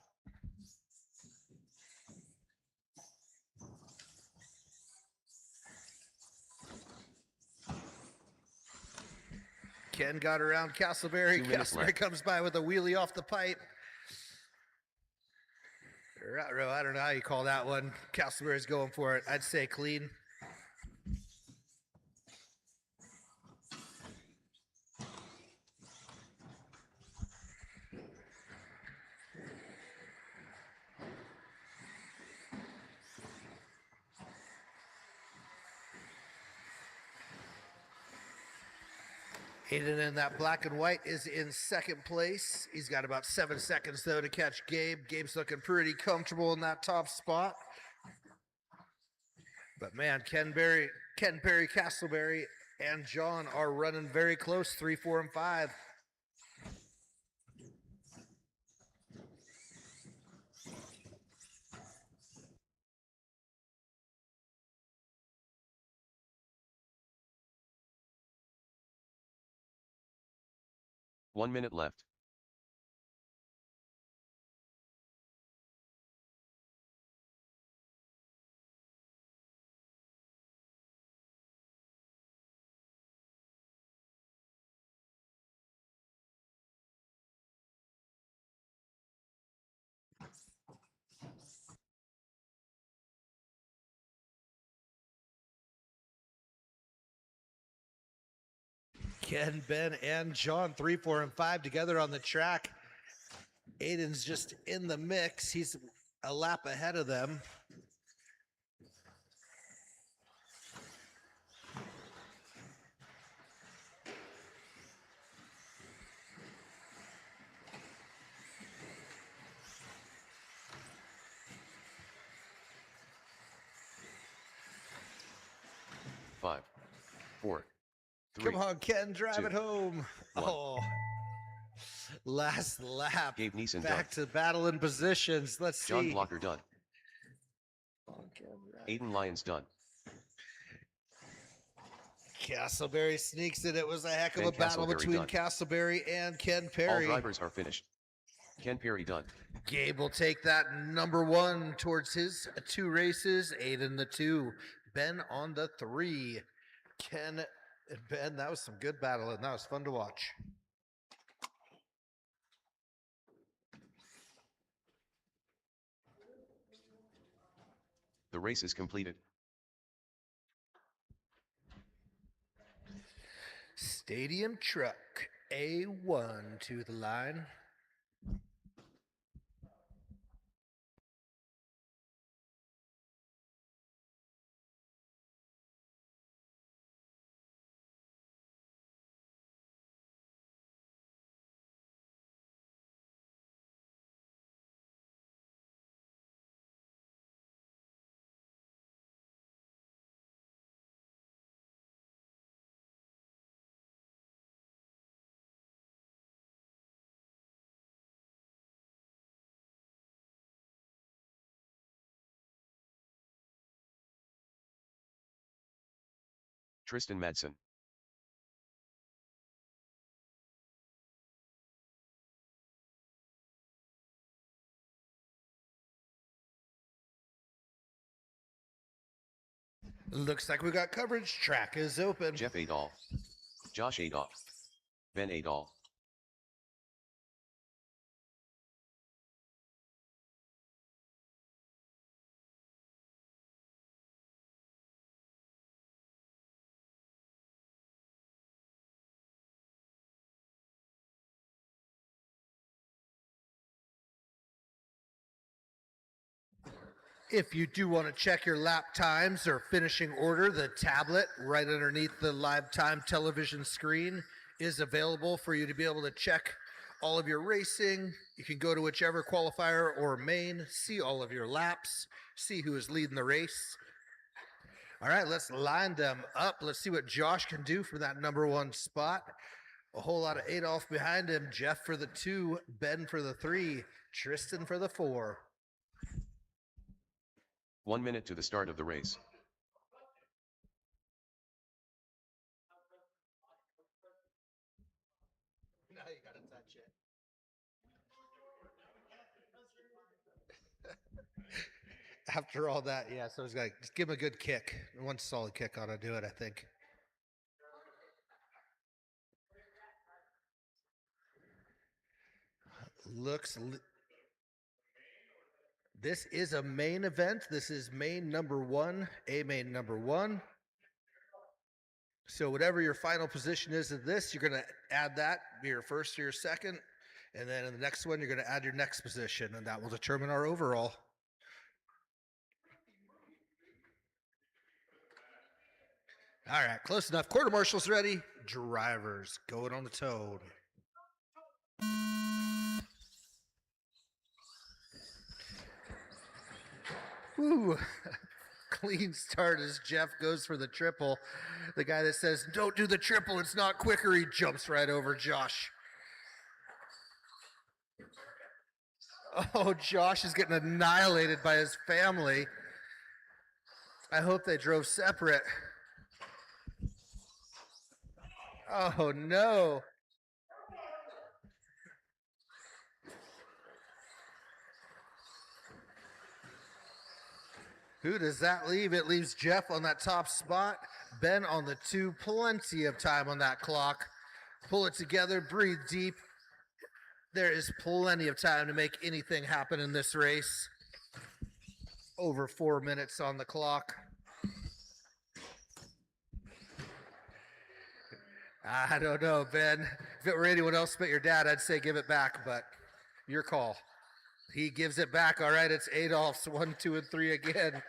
Ken got around Castleberry. Castleberry comes by with a wheelie off the pipe. I don't know how you call that one. Castleberry's going for it. I'd say clean. Aiden in that black and white is in second place. He's got about 7 seconds, though, to catch Gabe. Gabe's looking pretty comfortable in that top spot. But, man, Ken Perry, Castleberry, and John are running very close, 3, 4, and 5. One minute left. Ken, Ben, and John, 3, 4, and 5 together on the track. Aiden's just in the mix. He's a lap ahead of them. Five, 4, 3. Come on, Ken, drive 2, it home. 1. Oh, last lap. Gabe Neeson Back done. to battle in positions. Let's see. John Blocker done. Aiden Lyons done. Castleberry sneaks it. It was a heck of Ben a battle Castleberry between done. Castleberry and Ken All Perry. drivers are finished. Ken Perry done. Gabe will take that number 1 towards his 2 races. Aiden the 2. Ben on the 3. Ken and Ben, that was some good battle, and that was fun to watch. The race is completed. Stadium truck A1 to the line. Tristan Madsen. Looks like we got coverage. Track is open. Jeff Adolph. Josh Adolph. Ben Adolph. If you do want to check your lap times or finishing order, the tablet right underneath the live time television screen is available for you to be able to check all of your racing. You can go to whichever qualifier or main, see all of your laps, see who is leading the race. All right, let's line them up. Let's see what Josh can do for that number one spot. A whole lot of Adolf behind him. Jeff for the 2, Ben for the 3, Tristan for the 4. 1 minute to the start of the race. Now you gotta touch it. After all that, yeah, so it's like, just give him a good kick. One solid kick ought to do it, I think. This is a main event. This is main number 1, A main number 1. So whatever your final position is of this, you're going to add that, be your first or your second. And then in the next one, you're going to add your next position, and that will determine our overall. All right, close enough. Quarter marshal's ready. Drivers going on the toad. Woo. Clean start as Jeff goes for the triple. The guy that says, don't do the triple, it's not quicker, he jumps right over Josh. Oh, Josh is getting annihilated by his family. I hope they drove separate. Oh, no. Who does that leave? It leaves Jeff on that top spot. Ben on the 2. Plenty of time on that clock. Pull it together. Breathe deep. There is plenty of time to make anything happen in this race. Over 4 minutes on the clock. I don't know, Ben. If it were anyone else but your dad, I'd say give it back, but your call. He gives it back. All right, it's Adolph's 1, 2, and 3 again.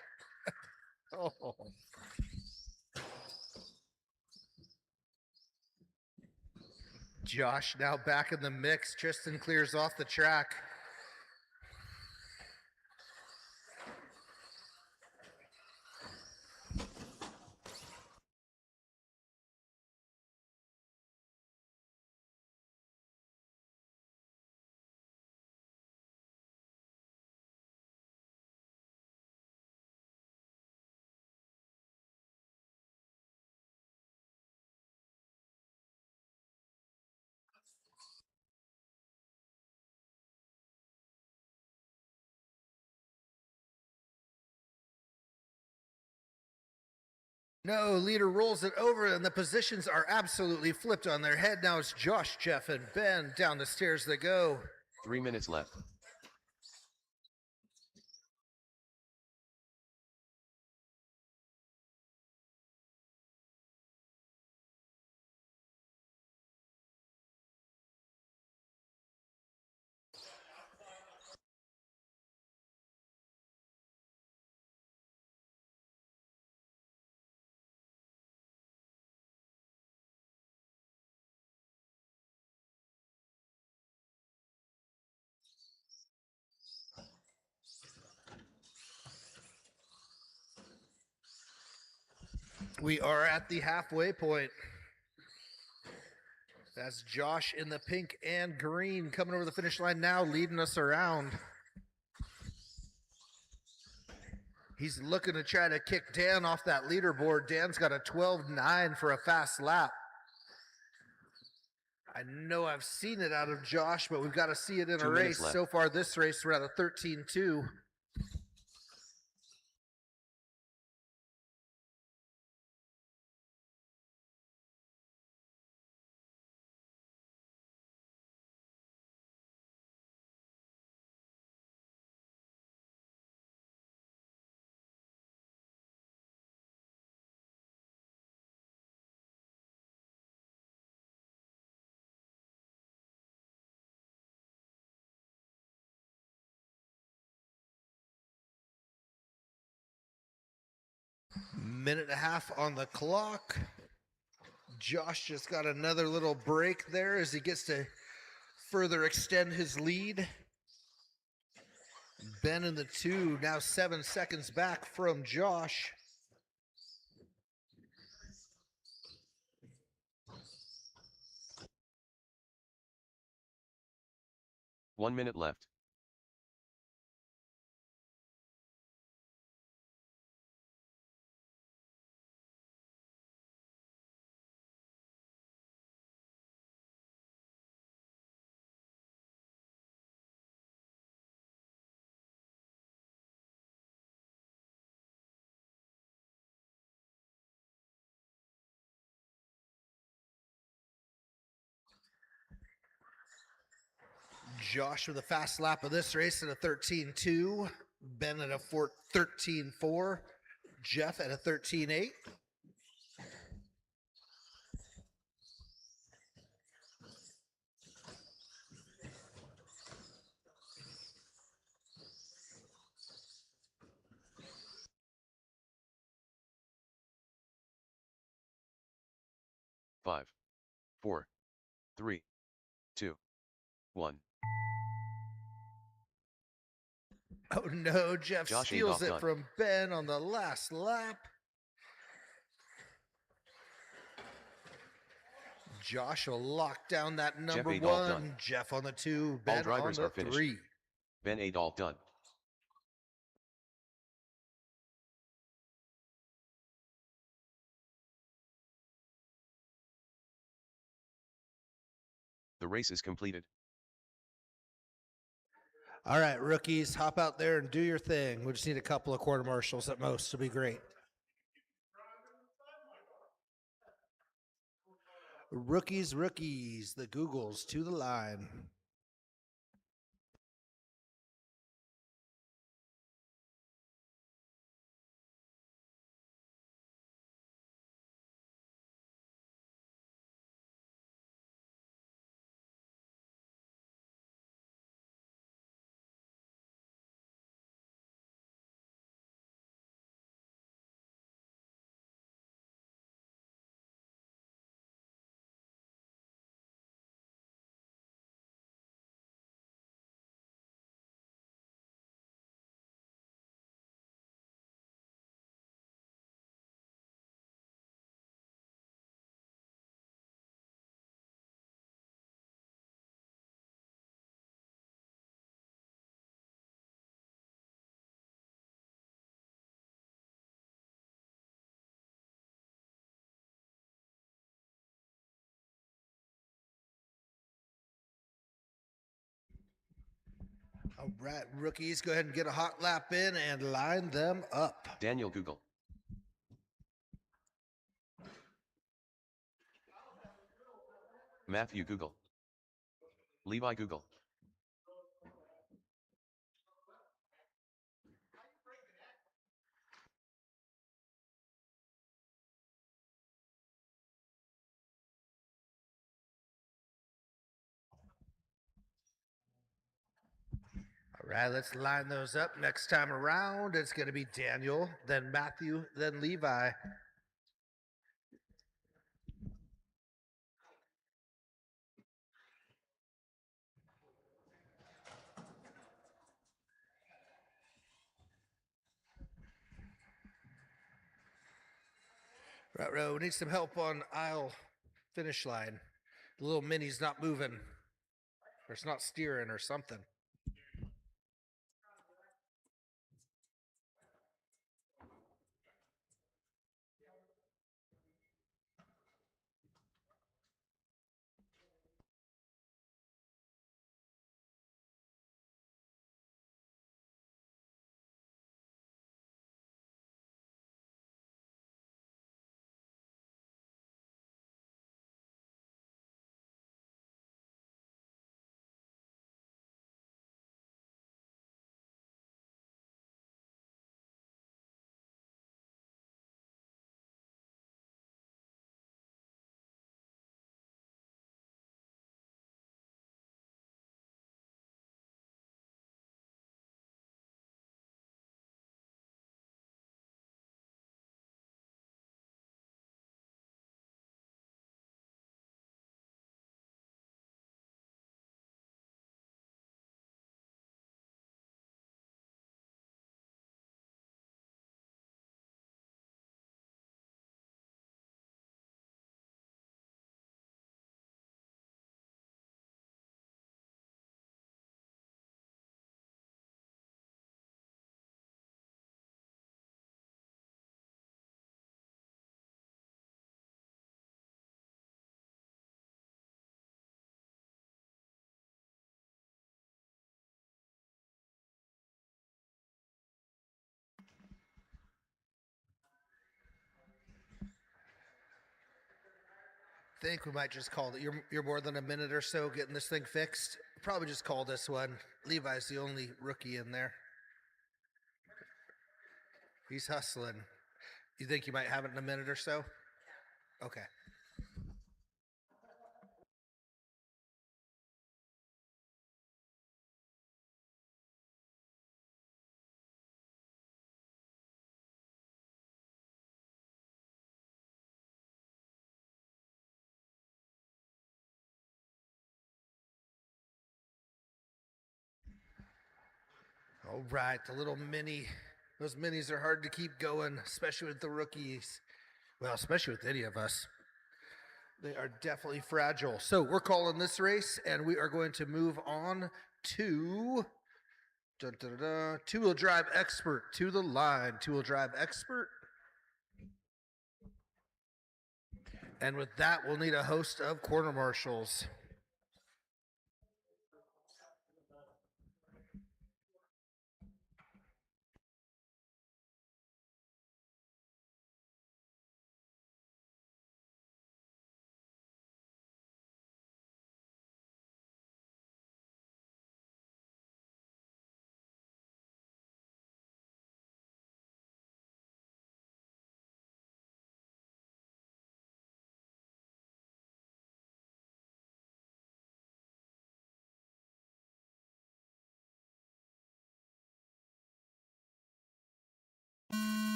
Oh. Josh now back in the mix. Tristan clears off the track. No, leader rolls it over, and the positions are absolutely flipped on their head. Now it's Josh, Jeff, and Ben. Down the stairs they go. 3 minutes left. We are at the halfway point. That's Josh in the pink and green coming over the finish line now, leading us around. He's looking to try to kick Dan off that leaderboard. Dan's got a 12.9 for a fast lap. I know I've seen it out of Josh, but we've got to see it in a race. So far this race, we're at a 13.2. Minute and a half on the clock. Josh just got another little break there as he gets to further extend his lead. Ben in the 2, now 7 seconds back from Josh. One minute left. Josh with a fast lap of this race at a 13.2. Ben at a 13.4. Jeff at a 13.8. Five, 4, 3, 2, 1. Oh no, Jeff Josh steals Adolph it done. from Ben on the last lap. Josh will lock down that number Adolph 1. done. Jeff on the 2. All Ben drivers on are the finished. 3. Ben Adolph done. The race is completed. All right, rookies, hop out there and do your thing. We just need a couple of quarter marshals at most to be great. Rookies, the Googles to the line. All right, rookies, go ahead and get a hot lap in and line them up. Daniel Google. Matthew Google. Levi Google. All right, let's line those up. Next time around, it's going to be Daniel, then Matthew, then Levi. Right, we need some help on aisle finish line. The little mini's not moving, or it's not steering or something. think we might just call it. You're more than a minute or so getting this thing fixed. Probably just call this one. Levi's the only rookie in there. He's hustling. You think you might have it in a minute or so? Okay. All right, those minis are hard to keep going, especially with the rookies. Well, especially with any of us. They are definitely fragile. So we're calling this race, and we are going to move on to two-wheel drive expert to the line. Two-wheel drive expert. And with that, we'll need a host of quarter marshals.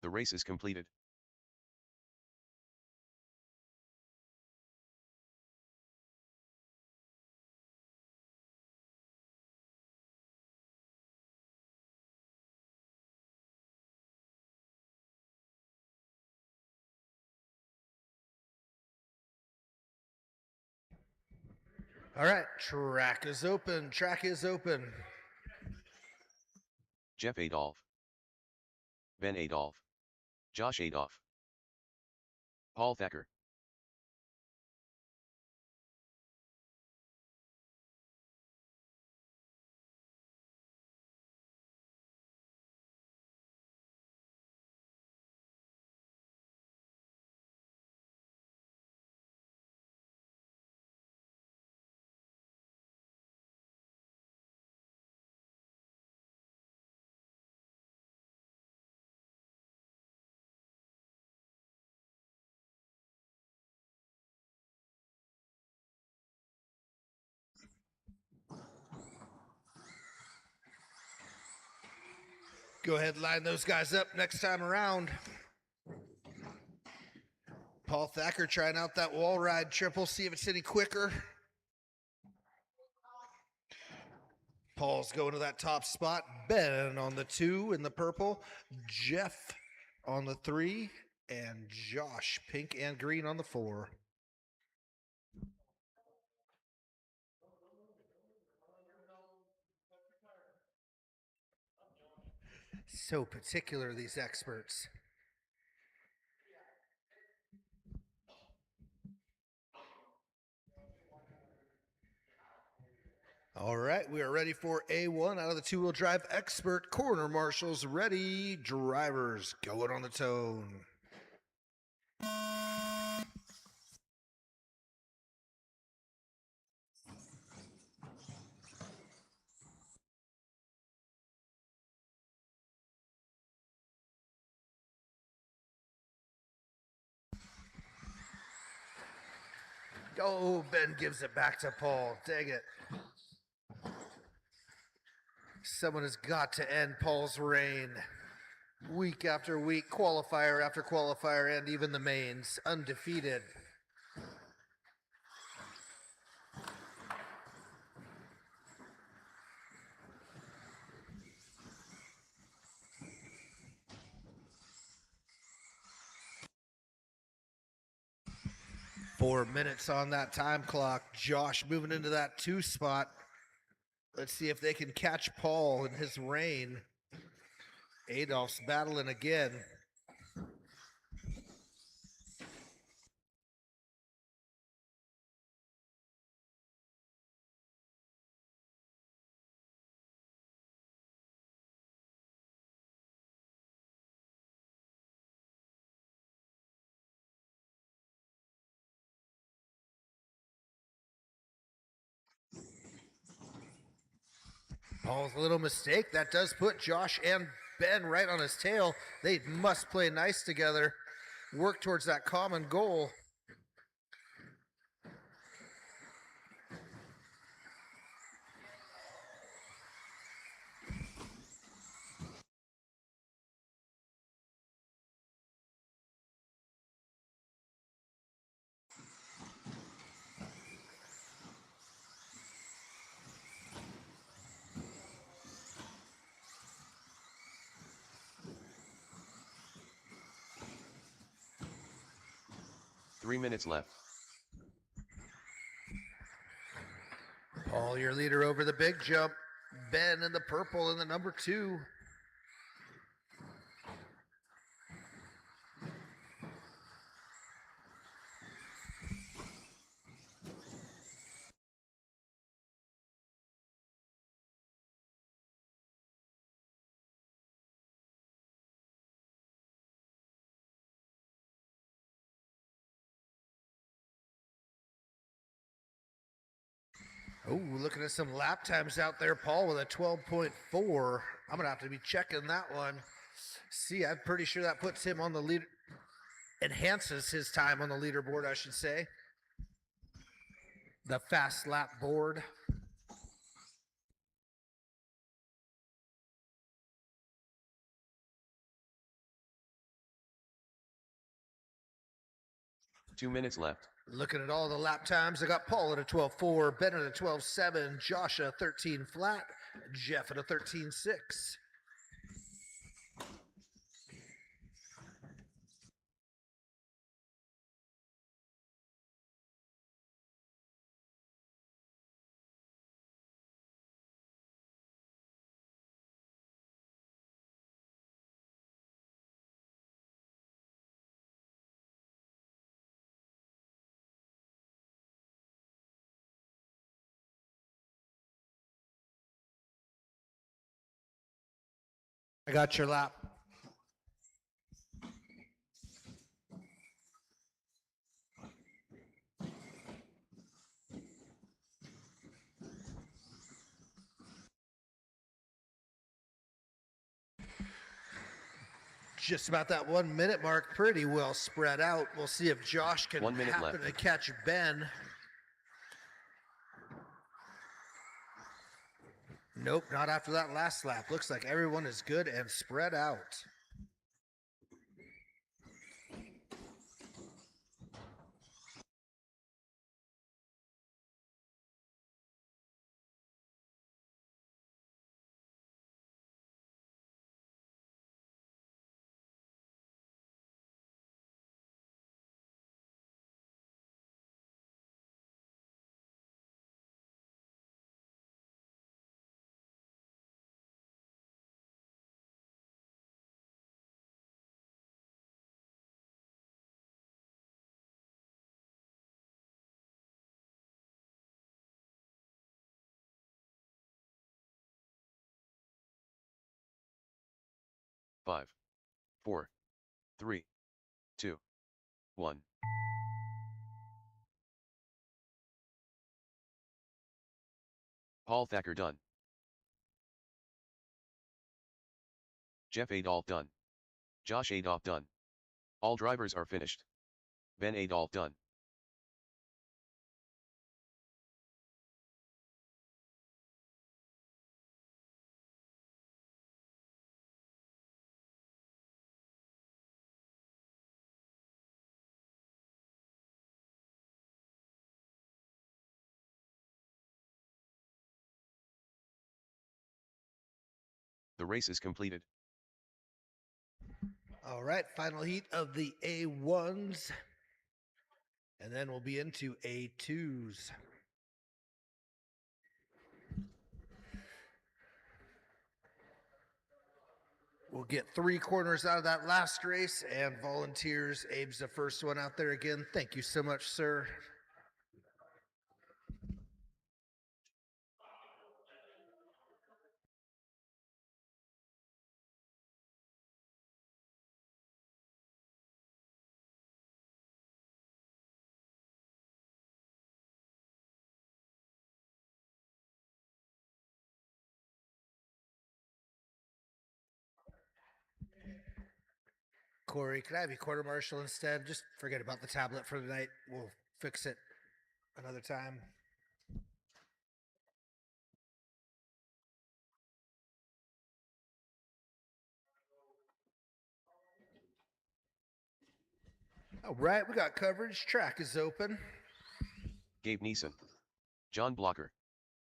The race is completed. All right, track is open. Track is open. Jeff Adolph, Ben Adolph, Josh Adolph, Paul Thacker. Go ahead and line those guys up next time around. Paul Thacker trying out that wall ride triple, see if it's any quicker. Paul's going to that top spot. Ben on the 2 in the purple. Jeff on the 3. And Josh, pink and green on the 4. So particular, these experts. All right, we are ready for A1 out of the two-wheel drive expert. Corner marshals ready. Drivers going on the tone. Oh, Ben gives it back to Paul. Dang it. Someone has got to end Paul's reign. Week after week, qualifier after qualifier, and even the mains, undefeated. Four minutes on that time clock. Josh moving into that 2 spot. Let's see if they can catch Paul in his reign. Adolph's battling again. Paul's little mistake. That does put Josh and Ben right on his tail. They must play nice together, work towards that common goal. Three minutes left. Paul, your leader over the big jump. Ben in the purple in the number 2. Oh, looking at some lap times out there, Paul with a 12.4. I'm going to have to be checking that one. See, I'm pretty sure that puts him on the lead, enhances his time on the leaderboard, I should say. The fast lap board. Two minutes left. Looking at all the lap times, I got Paul at a 12.4, Ben at a 12.7, Josh at a 13 flat, Jeff at a 13.6. I got your lap. Just about that 1 minute mark, pretty well spread out. We'll see if Josh can 1 minute happen left. to catch Ben. Nope, not after that last lap. Looks like everyone is good and spread out. Five, 4, 3, 2, 1. Paul Thacker done. Jeff Adolph done. Josh Adolph done. All drivers are finished. Ben Adolph done. The race is completed. All right, final heat of the A1s. And then we'll be into A2s. We'll get 3 corners out of that last race, and volunteers. Abe's the first one out there again. Thank you so much, sir. Corey, can I have you quarter marshal instead? Just forget about the tablet for the night. We'll fix it another time. All right, we got coverage. Track is open. Gabe Neeson. John Blocker.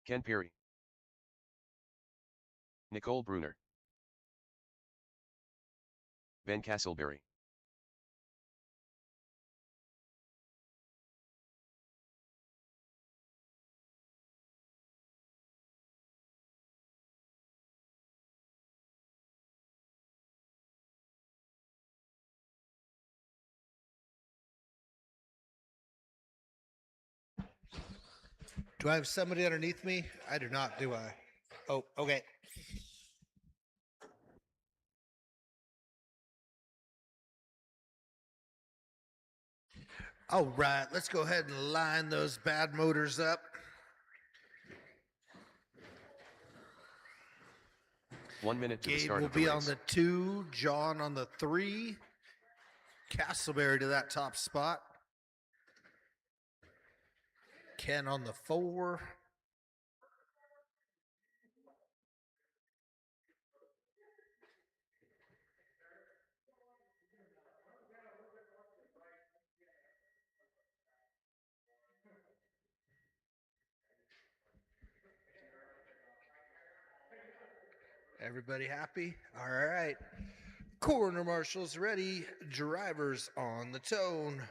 Ken Perry. Nicole Bruner. Ben Castleberry. Do I have somebody underneath me? I do not, do I? Oh, okay. All right, let's go ahead and line those bad motors up. One minute to the Gabe start will of the be race. on the 2, John on the 3, Castleberry to that top spot, Ken on the 4. Everybody happy? All right. Corner marshals ready. Drivers on the tone.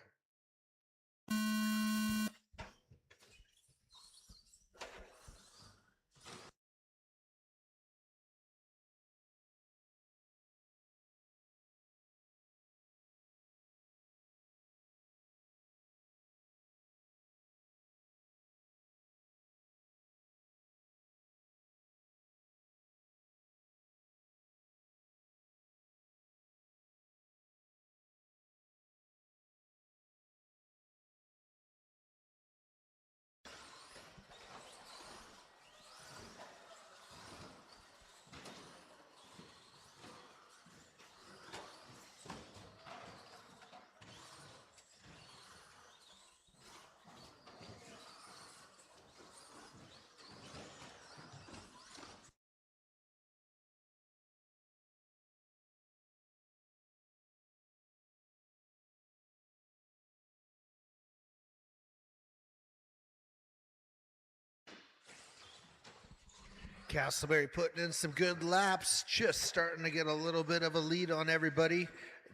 Castleberry putting in some good laps, just starting to get a little bit of a lead on everybody.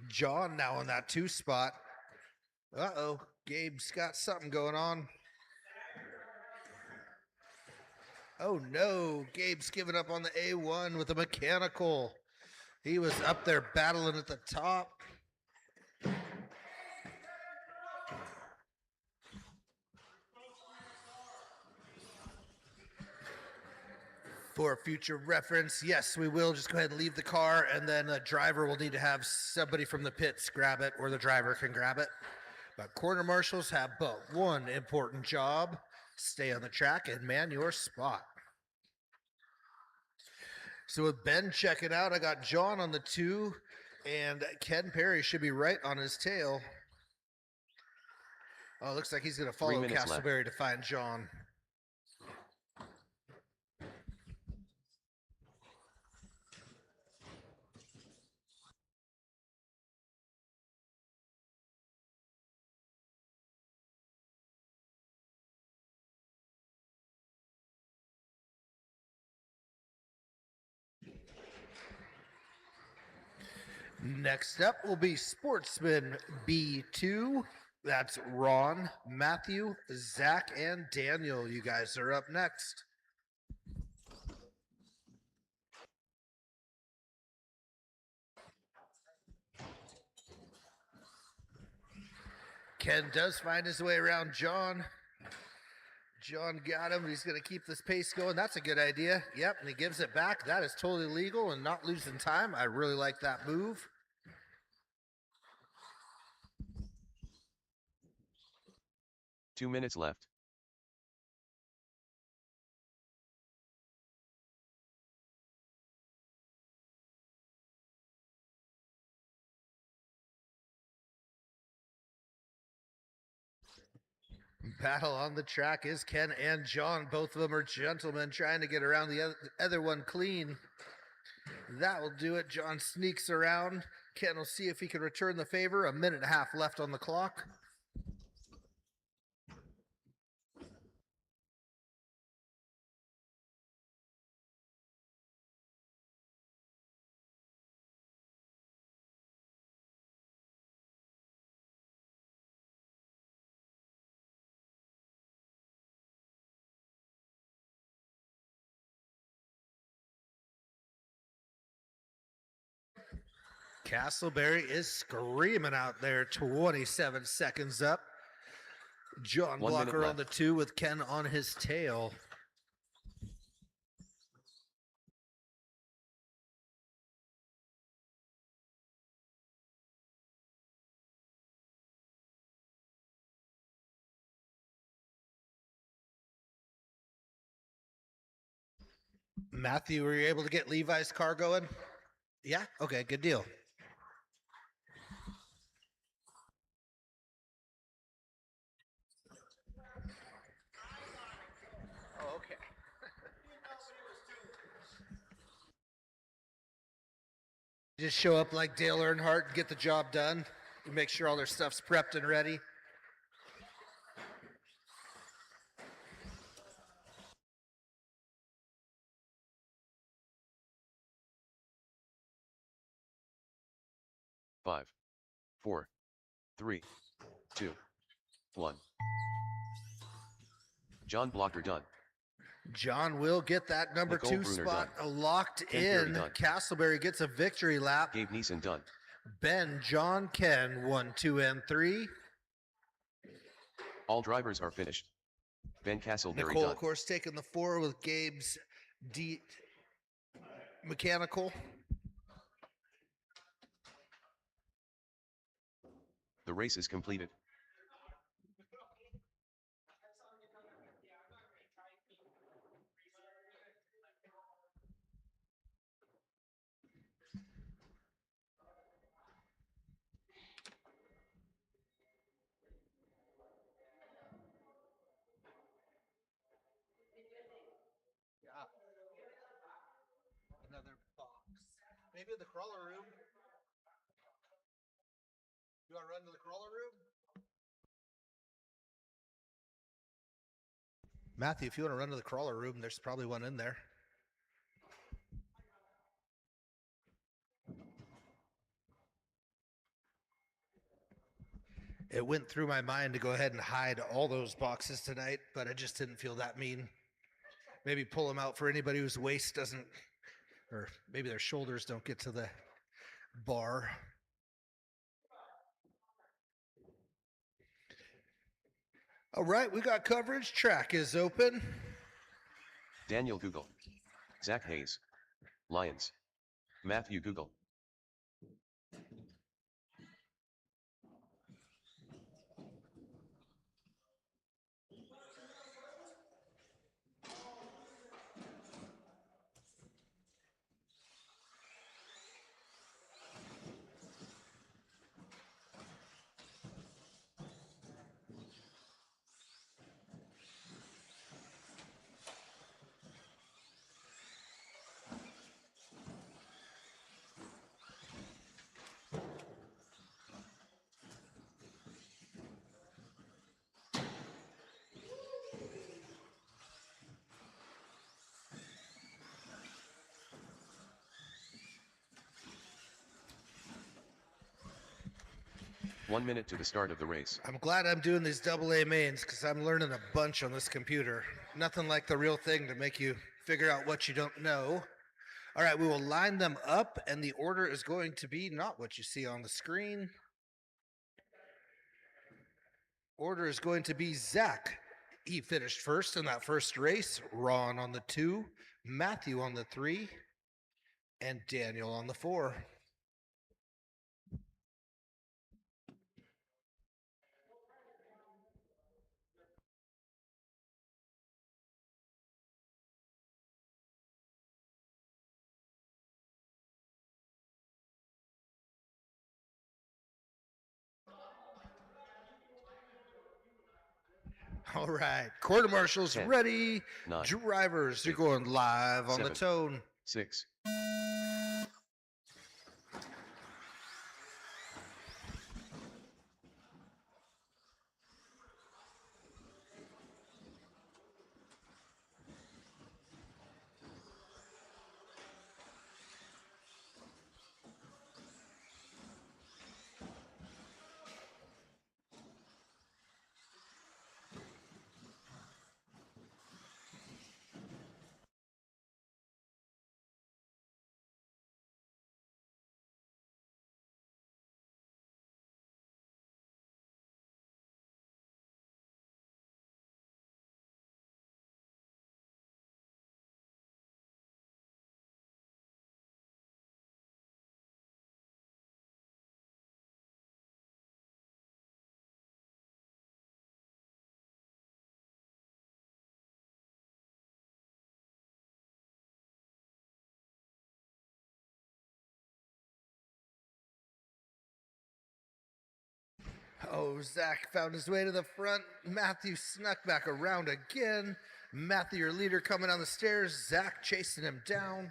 John now in that 2 spot. Uh-oh, Gabe's got something going on. Oh no, Gabe's giving up on the A1 with a mechanical. He was up there battling at the top. For future reference, yes, we will just go ahead and leave the car, and then the driver will need to have somebody from the pits grab it, or the driver can grab it. But corner marshals have but one important job: stay on the track and man your spot. So with Ben checking out, I got John on the 2, and Ken Perry should be right on his tail. Oh, looks like he's going to follow Castleberry to find John. Next up will be Sportsman B2. That's Ron, Matthew, Zach, and Daniel. You guys are up next. Ken does find his way around John. John got him. He's going to keep this pace going. That's a good idea. Yep, and he gives it back. That is totally legal and not losing time. I really like that move. Two minutes left. Battle on the track is Ken and John. Both of them are gentlemen trying to get around the other one clean. That will do it. John sneaks around. Ken will see if he can return the favor. A minute and a half left on the clock. Castleberry is screaming out there. 27 seconds up. John Blocker on the 2 with Ken on his tail. Matthew, were you able to get Levi's car going? Yeah? Okay, good deal. Oh, okay. Just show up like Dale Earnhardt and get the job done. Make sure all their stuff's prepped and ready. Five, 4, 3, 2, 1. John Blocker done. John will get that number Nicole 2 Bruner spot done. locked Ken in. Perry done. Castleberry gets a victory lap. Gabe Neeson done. Ben, John, Ken, 1, 2, and 3. All drivers are finished. Ben Castleberry Nicole, done. of course, taking the 4 with Gabe's mechanical. The race is completed. Another box. Maybe in the crawler room. You want to run to the crawler room? Matthew, if you want to run to the crawler room, there's probably one in there. It went through my mind to go ahead and hide all those boxes tonight, but I just didn't feel that mean. Maybe pull them out for anybody whose waist doesn't, or maybe their shoulders don't get to the bar. All right, we got coverage. Track is open. Daniel Google. Zach Hayes. Lions. Matthew Google. One minute to the start of the race. I'm glad I'm doing these AA mains because I'm learning a bunch on this computer. Nothing like the real thing to make you figure out what you don't know. All right, we will line them up, and the order is going to be not what you see on the screen. Order is going to be Zach. He finished first in that first race. Ron on the 2, Matthew on the 3, and Daniel on the 4. All right. Quarter marshals 10, ready. 9, Drivers, you're 8, going live on the 7, tone. 6. Oh, Zach found his way to the front. Matthew snuck back around again. Matthew, your leader, coming down the stairs. Zach chasing him down.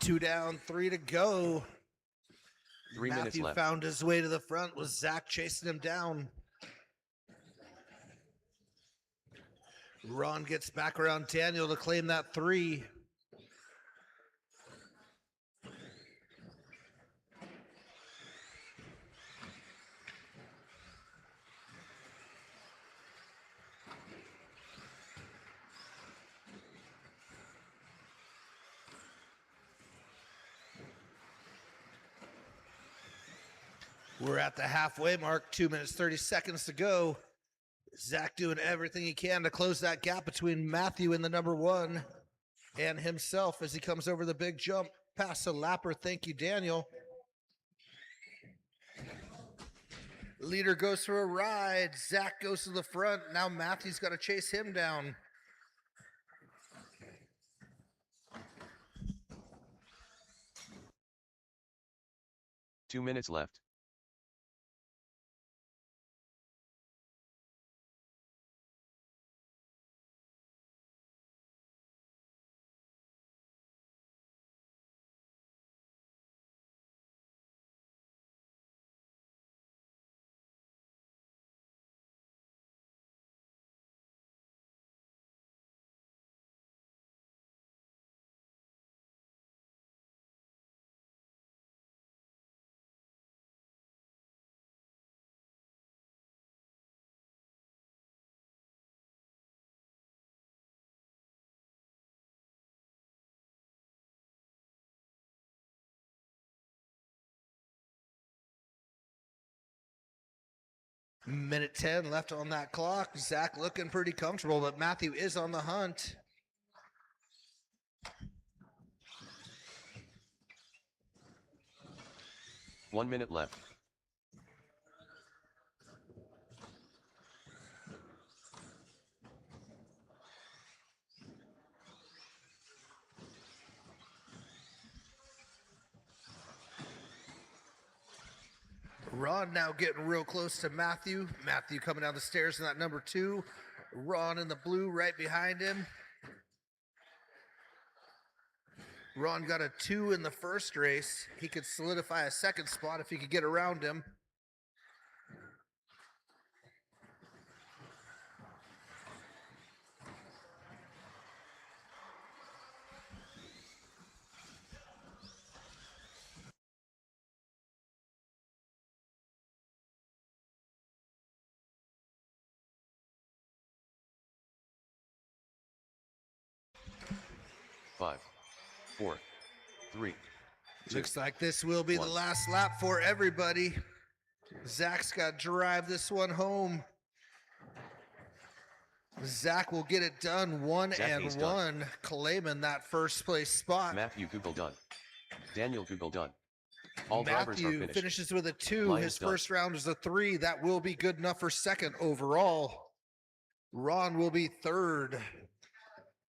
Two down, three to go. 3 minutes Matthew left. found his way to the front with Zach chasing him down. Ron gets back around Daniel to claim that 3. We're at the halfway mark, 2 minutes, 30 seconds to go. Zach doing everything he can to close that gap between Matthew and the number 1 and himself as he comes over the big jump past the lapper. Thank you, Daniel. Leader goes for a ride. Zach goes to the front. Now Matthew's got to chase him down. Two minutes left. Minute 10 left on that clock. Zach looking pretty comfortable, but Matthew is on the hunt. One minute left. Ron now getting real close to Matthew. Matthew coming down the stairs in that number 2. Ron in the blue right behind him. Ron got a 2 in the first race. He could solidify a second spot if he could get around him. 5, 4, 3, 2. Looks like this will be the 1. last lap for everybody. Zach's got to drive this one home. Zach will get it done 1 Zach and Hayes 1, done. claiming that first place spot. Matthew Google done. Daniel Google done. All drivers are Matthew finished. finishes with a 2. Lions His done. first round is a 3. That will be good enough for second overall. Ron will be third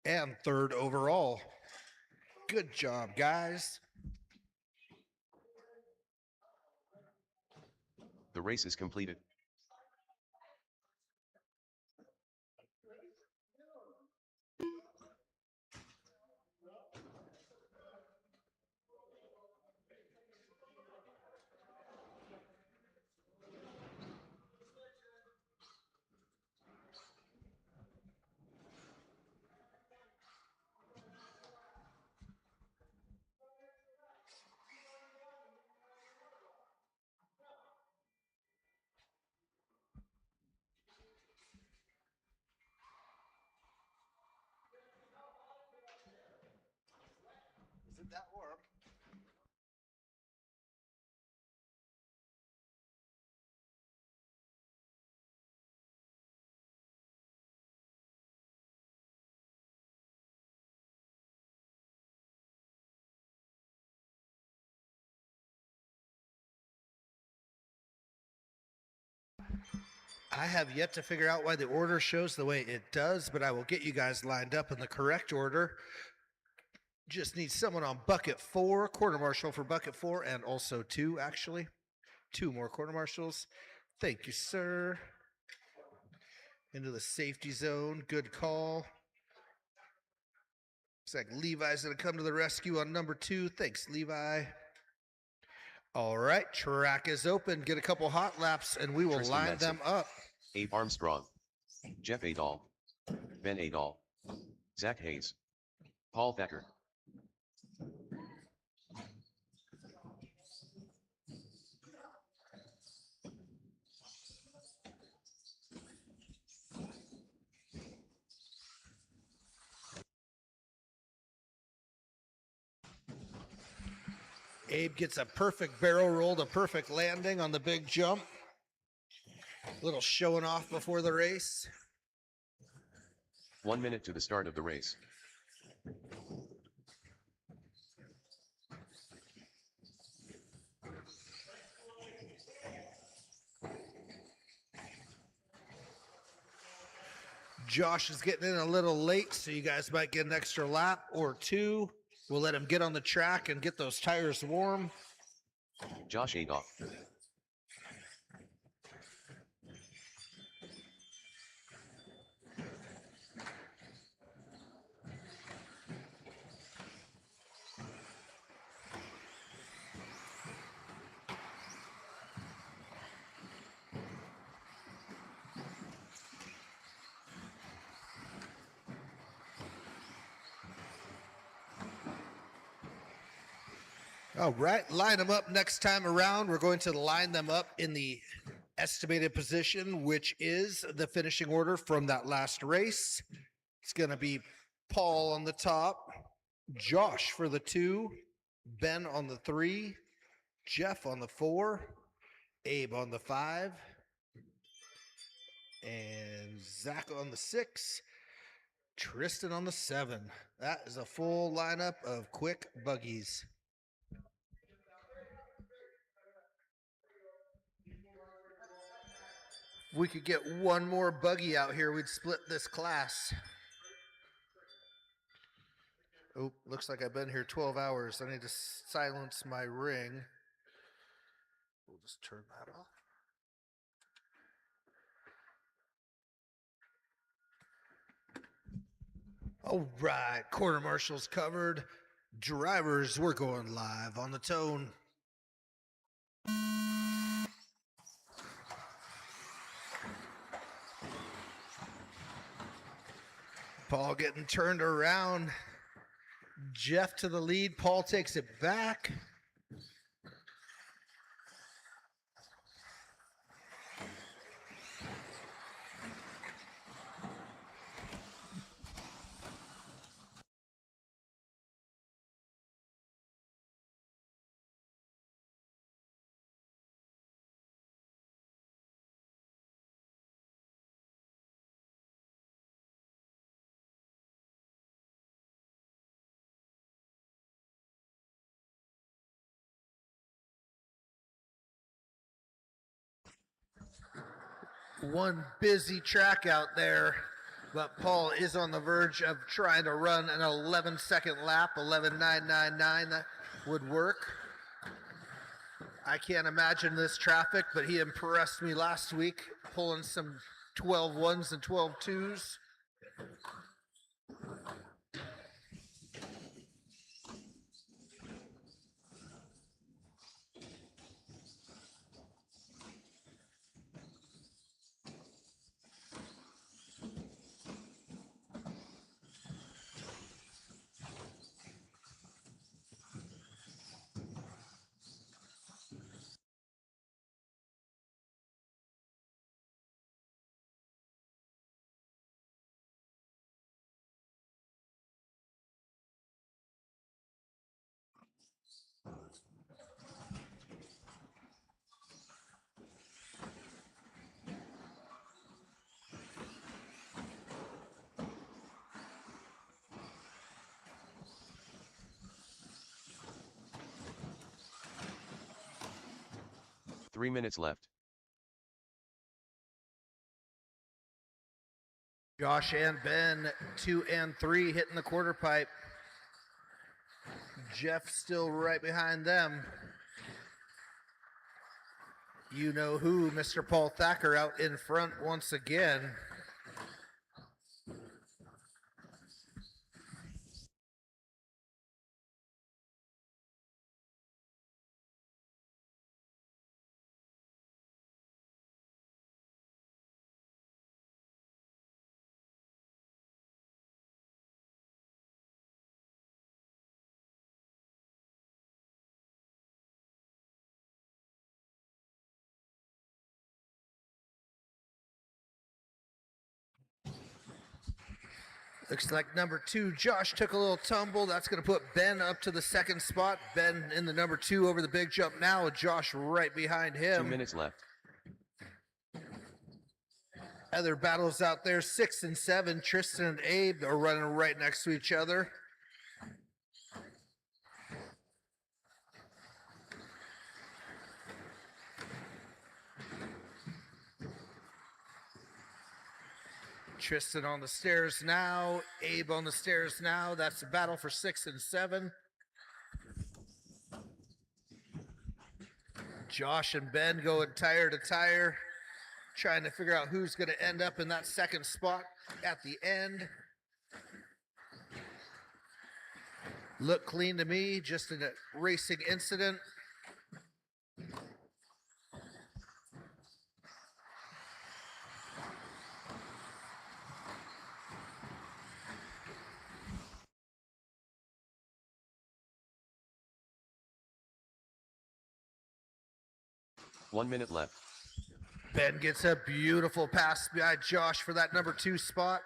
and third overall. Good job, guys. The race is completed. Is it that warm? I have yet to figure out why the order shows the way it does, but I will get you guys lined up in the correct order. Just need someone on bucket 4, quarter marshal for bucket 4, and also 2, actually. 2 more quarter marshals. Thank you, sir. Into the safety zone. Good call. Looks like Levi's going to come to the rescue on number 2. Thanks, Levi. All right, track is open. Get a couple hot laps, and we will Tristan line Madsen. them up. Abe Armstrong. Jeff Adol. Ben Adol. Zach Hayes. Paul Thacker. Abe gets a perfect barrel roll, a perfect landing on the big jump. Little showing off before the race. 1 minute to the start of the race. Josh is getting in a little late, so you guys might get an extra lap or 2. We'll let him get on the track and get those tires warm. Josh Adolf. All right, line them up next time around. We're going to line them up in the estimated position, which is the finishing order from that last race. It's going to be Paul on the top, Josh for the 2, Ben on the 3, Jeff on the 4, Abe on the 5, and Zach on the 6, Tristan on the 7. That is a full lineup of quick buggies. If we could get one more buggy out here, we'd split this class. Oh, looks like I've been here 12 hours. I need to silence my ring. We'll just turn that off. All right, quarter marshals covered. Drivers, we're going live on the tone. Paul getting turned around. Jeff to the lead. Paul takes it back. One busy track out there, but Paul is on the verge of trying to run an 11-second lap, 11.999. That would work. I can't imagine this traffic, but he impressed me last week, pulling some 12.1s and 12.2s. Three minutes left. Josh and Ben, 2 and 3, hitting the quarter pipe. Jeff still right behind them. You know who, Mr. Paul Thacker out in front once again. Looks like number 2, Josh, took a little tumble. That's going to put Ben up to the second spot. Ben in the number 2 over the big jump now, with Josh right behind him. 2 minutes left. Other battles out there, 6 and 7. Tristan and Abe are running right next to each other. Tristan on the stairs now. Abe on the stairs now. That's the battle for 6 and 7. Josh and Ben going tire to tire, trying to figure out who's going to end up in that second spot at the end. Looked clean to me, just in a racing incident. One minute left. Ben gets a beautiful pass behind Josh for that number 2 spot.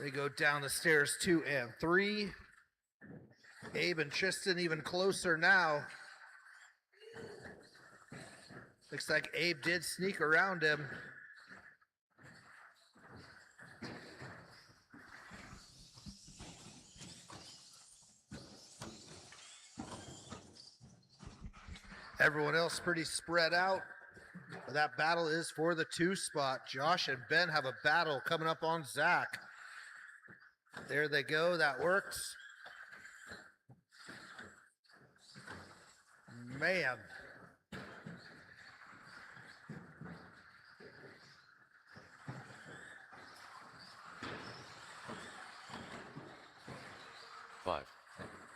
They go down the stairs 2 and 3. Abe and Tristan even closer now. Looks like Abe did sneak around him. Everyone else pretty spread out. That battle is for the 2 spot. Josh and Ben have a battle coming up on Zach. There they go. That works. Man. Five,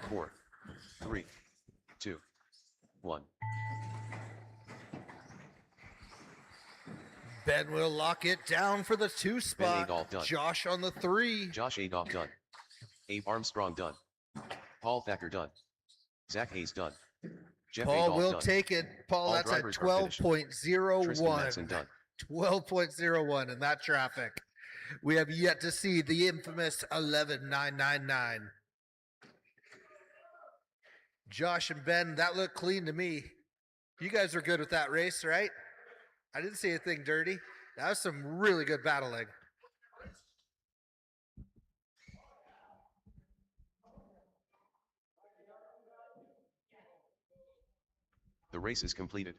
4, 3, 2, 1. Ben will lock it down for the 2 spot. Adolph done. Josh on the 3. Josh Adolph done. Abe Armstrong done. Paul Thacker done. Zach Hayes done. Jeff Paul Adolph will done. take it. Paul, All that's at drivers are finished. 12.01. Tristan Matson done. 12.01 in that traffic. We have yet to see the infamous 11.999. Josh and Ben, that looked clean to me. You guys are good with that race, right? I didn't see anything dirty. That was some really good battling. The race is completed.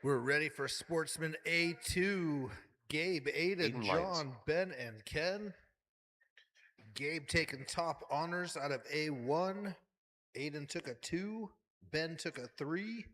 We're ready for Sportsman A2. Gabe, Aiden, Aiden John, Lyons. Ben, and Ken. Gabe taking top honors out of A1. Aiden took a 2. Ben took a 3.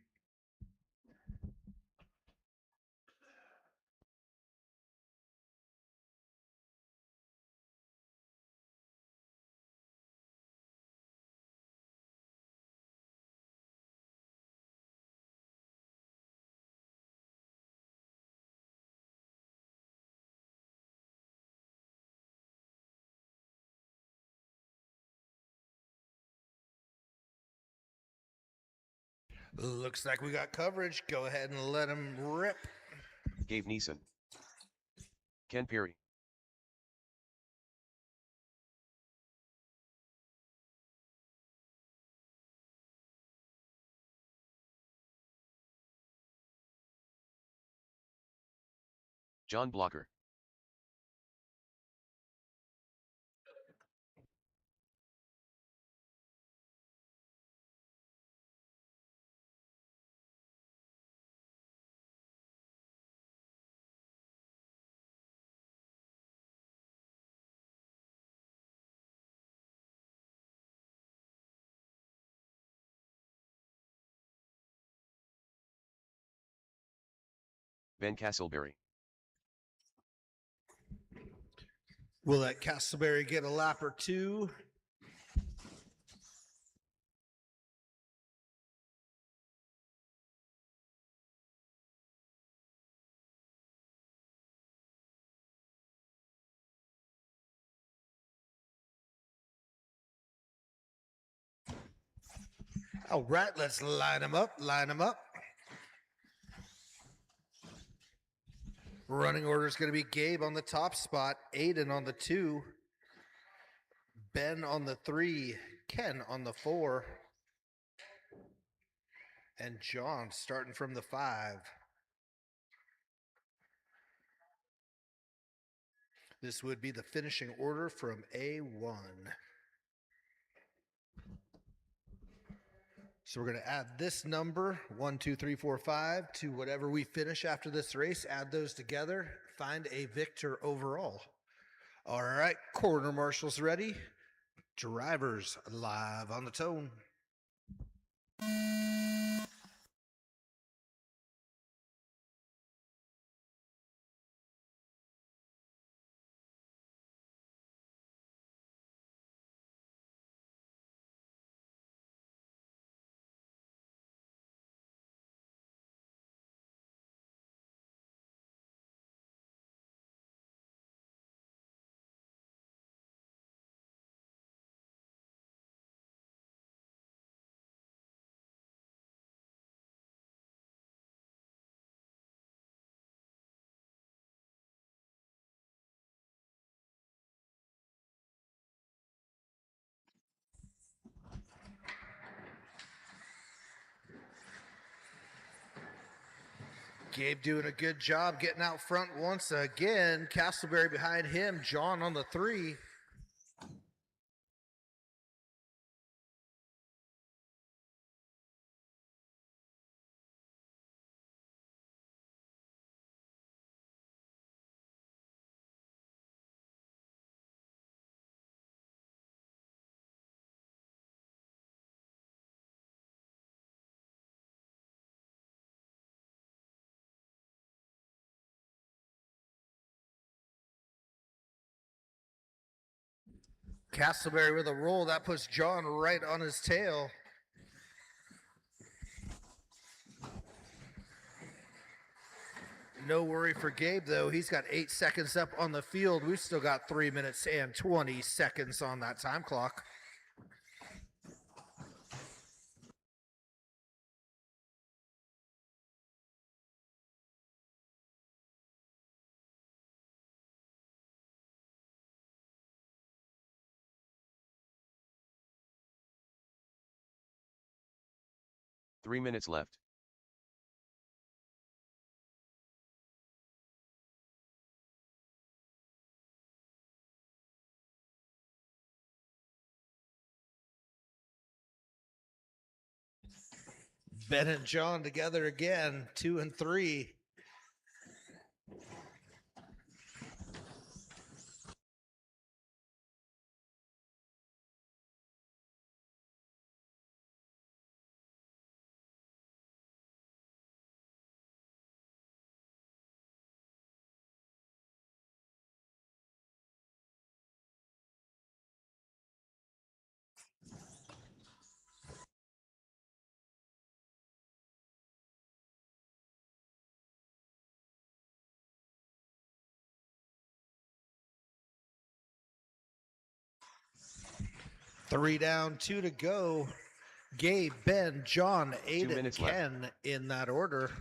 Looks like we got coverage. Go ahead and let him rip. Gabe Neeson. Ken Perry. John Blocker. Ben Castleberry. We'll let Castleberry get a lap or two. All right, let's line them up. Line them up. Running order is going to be Gabe on the top spot, Aiden on the 2, Ben on the 3, Ken on the 4, and John starting from the 5. This would be the finishing order from A1. So we're going to add this number, 1, 2, 3, 4, 5, to whatever we finish after this race. Add those together, find a victor overall. All right, quarter marshals ready. Drivers live on the tone. Gabe doing a good job getting out front once again. Castleberry behind him. John on the 3. Castleberry with a roll. That puts John right on his tail. No worry for Gabe, though. He's got 8 seconds up on the field. We've still got 3 minutes and 20 seconds on that time clock. Three minutes left. Ben and John together again, 2 and 3. Three down, 2 to go. Gabe, Ben, John, Aiden, Ken left. In that order.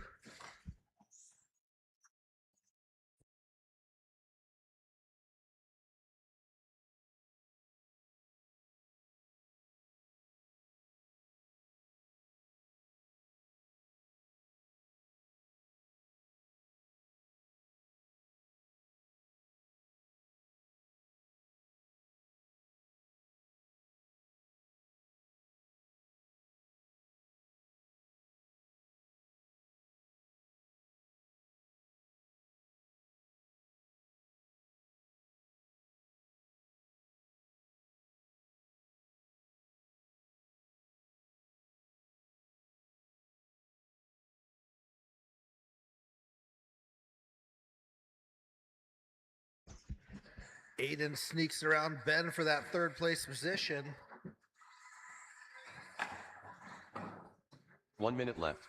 Aiden sneaks around Ben for that third place position. 1 minute left.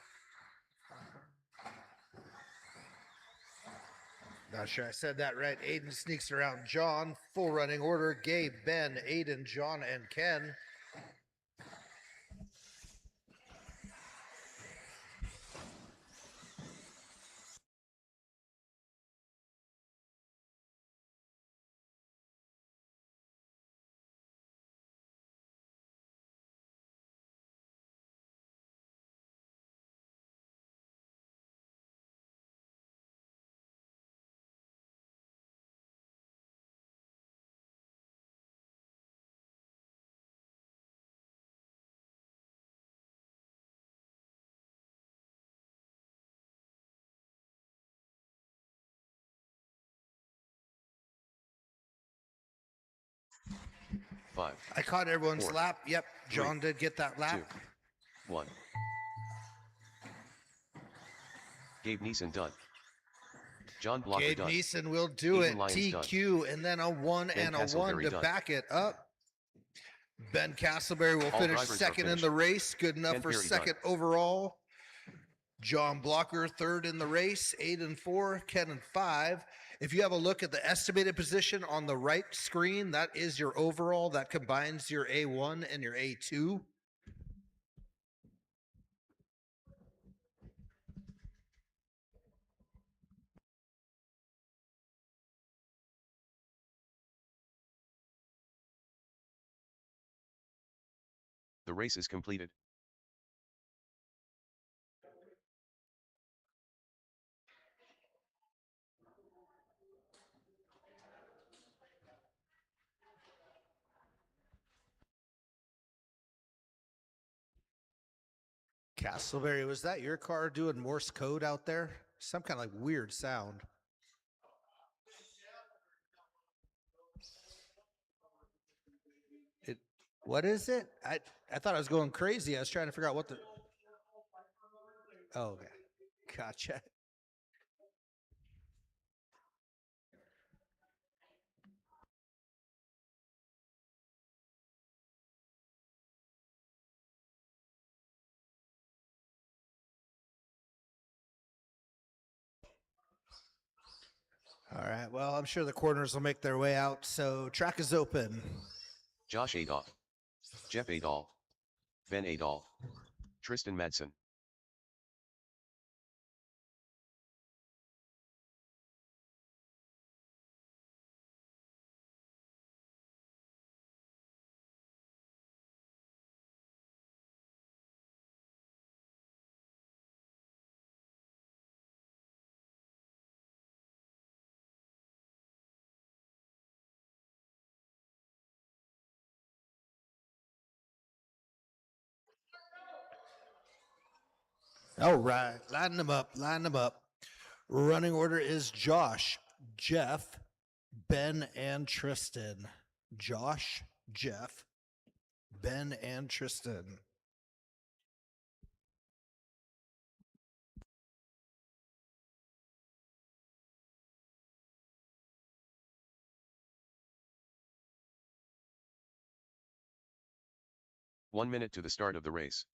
Not sure I said that right. Aiden sneaks around John. Full running order. Gabe, Ben, Aiden, John, and Ken. Five. I caught everyone's 4, lap. Yep, John 3, did get that lap. 2, 1. Gabe Neeson done. John Blocker Gabe done. Neeson will do Ethan it. Lyons TQ done. And then a 1 Ben and a 1 to done. back it up. Ben Castleberry will All finish second in the race. Good enough Ken for Perry second done. overall. John Blocker third in the race. 8 and 4. Ken and 5. If you have a look at the estimated position on the right screen, that is your overall. That combines your A1 and your A2. The race is completed. Castleberry, was that your car doing Morse code out there? Some kind of like weird sound. What is it? I thought I was going crazy. I was trying to figure out what the. Oh, okay. Gotcha. All right. Well, I'm sure the corners will make their way out. So track is open. Josh Adolph, Jeff Adolph, Ben Adolph, Tristan Madsen. All right, line them up, line them up. Running order is Josh, Jeff, Ben, and Tristan. Josh, Jeff, Ben, and Tristan. One minute to the start of the race.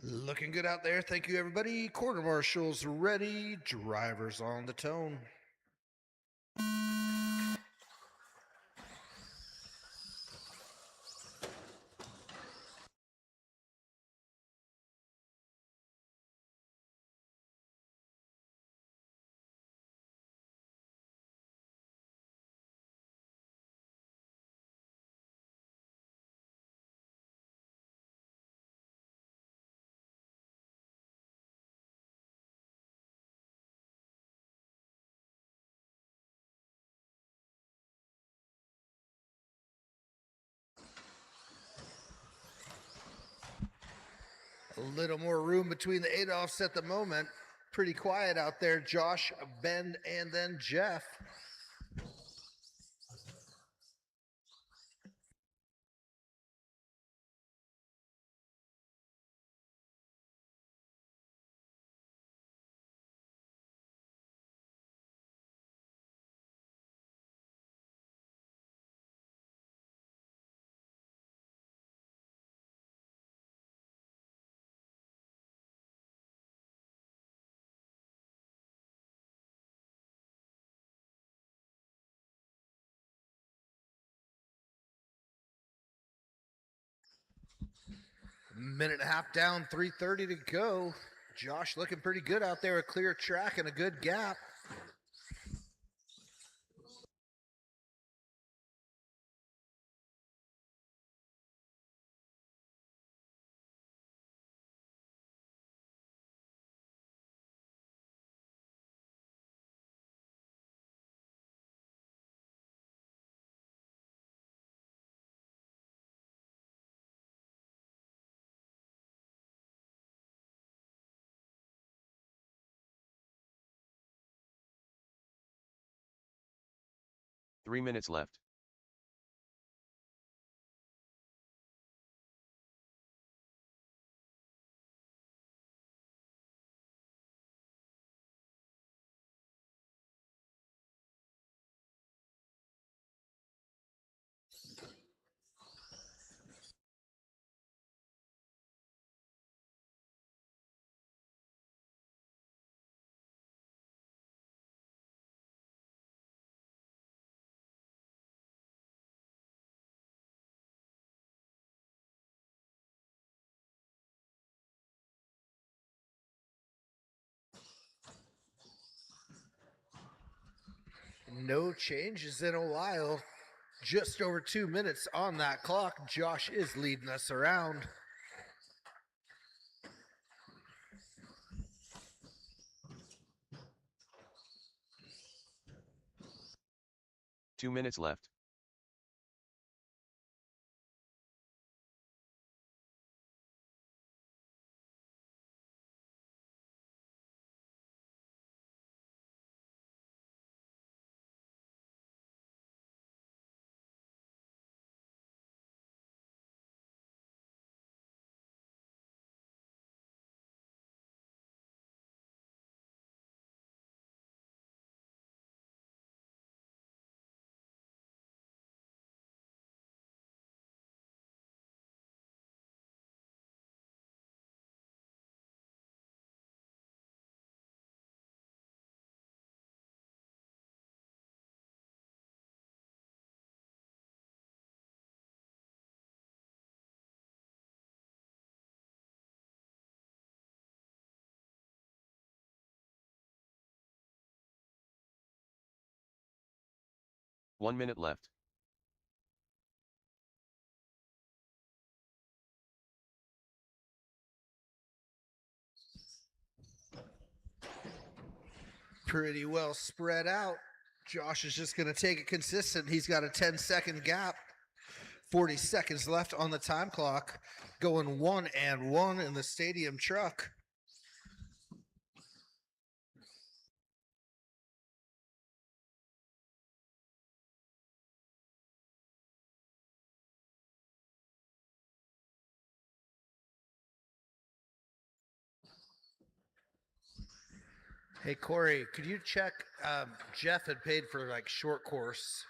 Looking good out there. Thank you, everybody. Quarter marshals ready. Drivers on the tone. A little more room between the Adolphs at the moment. Pretty quiet out there. Josh, Ben, and then Jeff. Minute and a half down, 3:30 to go. Josh looking pretty good out there, a clear track and a good gap. Three minutes left. No changes in a while. Just over 2 minutes on that clock. Josh is leading us around. Two minutes left. One minute left. Pretty well spread out. Josh is just going to take it consistent. He's got a 10-second gap. 40 seconds left on the time clock. Going 1-1 in the stadium truck. Hey, Corey, could you check? Jeff had paid for like short course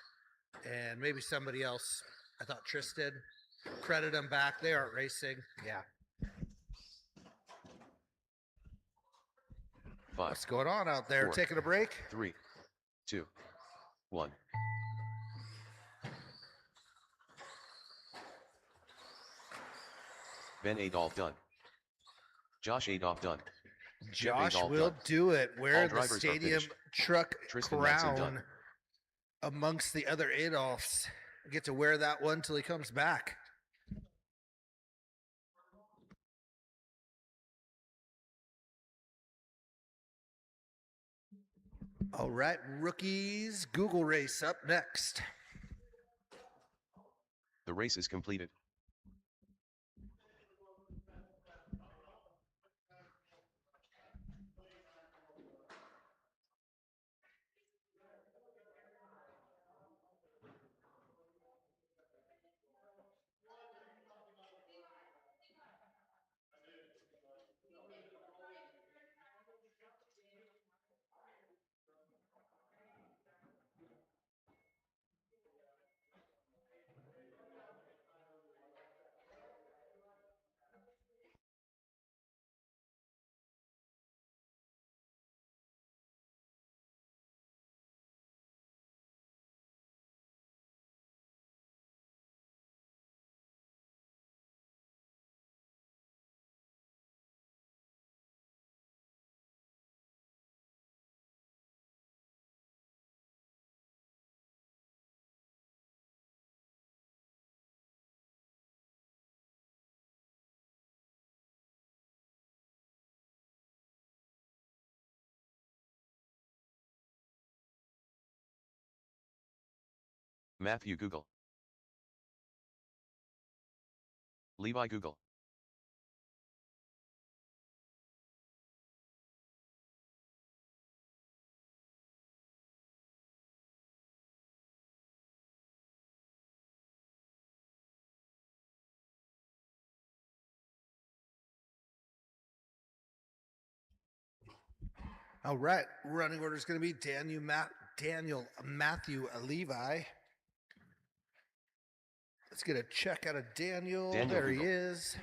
and maybe somebody else. I thought Tristan. Credit them back. They aren't racing. Yeah. What's going on out there? 4, Taking a break? 3, 2, 1. Ben Adolph done. Josh Adolph done. Josh Adolph will done. do it. Wear All the drivers are stadium finished. truck Tristan Matson crown done. amongst the other Adolphs. Get to wear that one till he comes back. All right, rookies, Google race up next. The race is completed. Matthew Google. Levi Google. All right, running order is going to be Daniel Matthew Levi. Let's get a check out of Daniel. There Google. he is.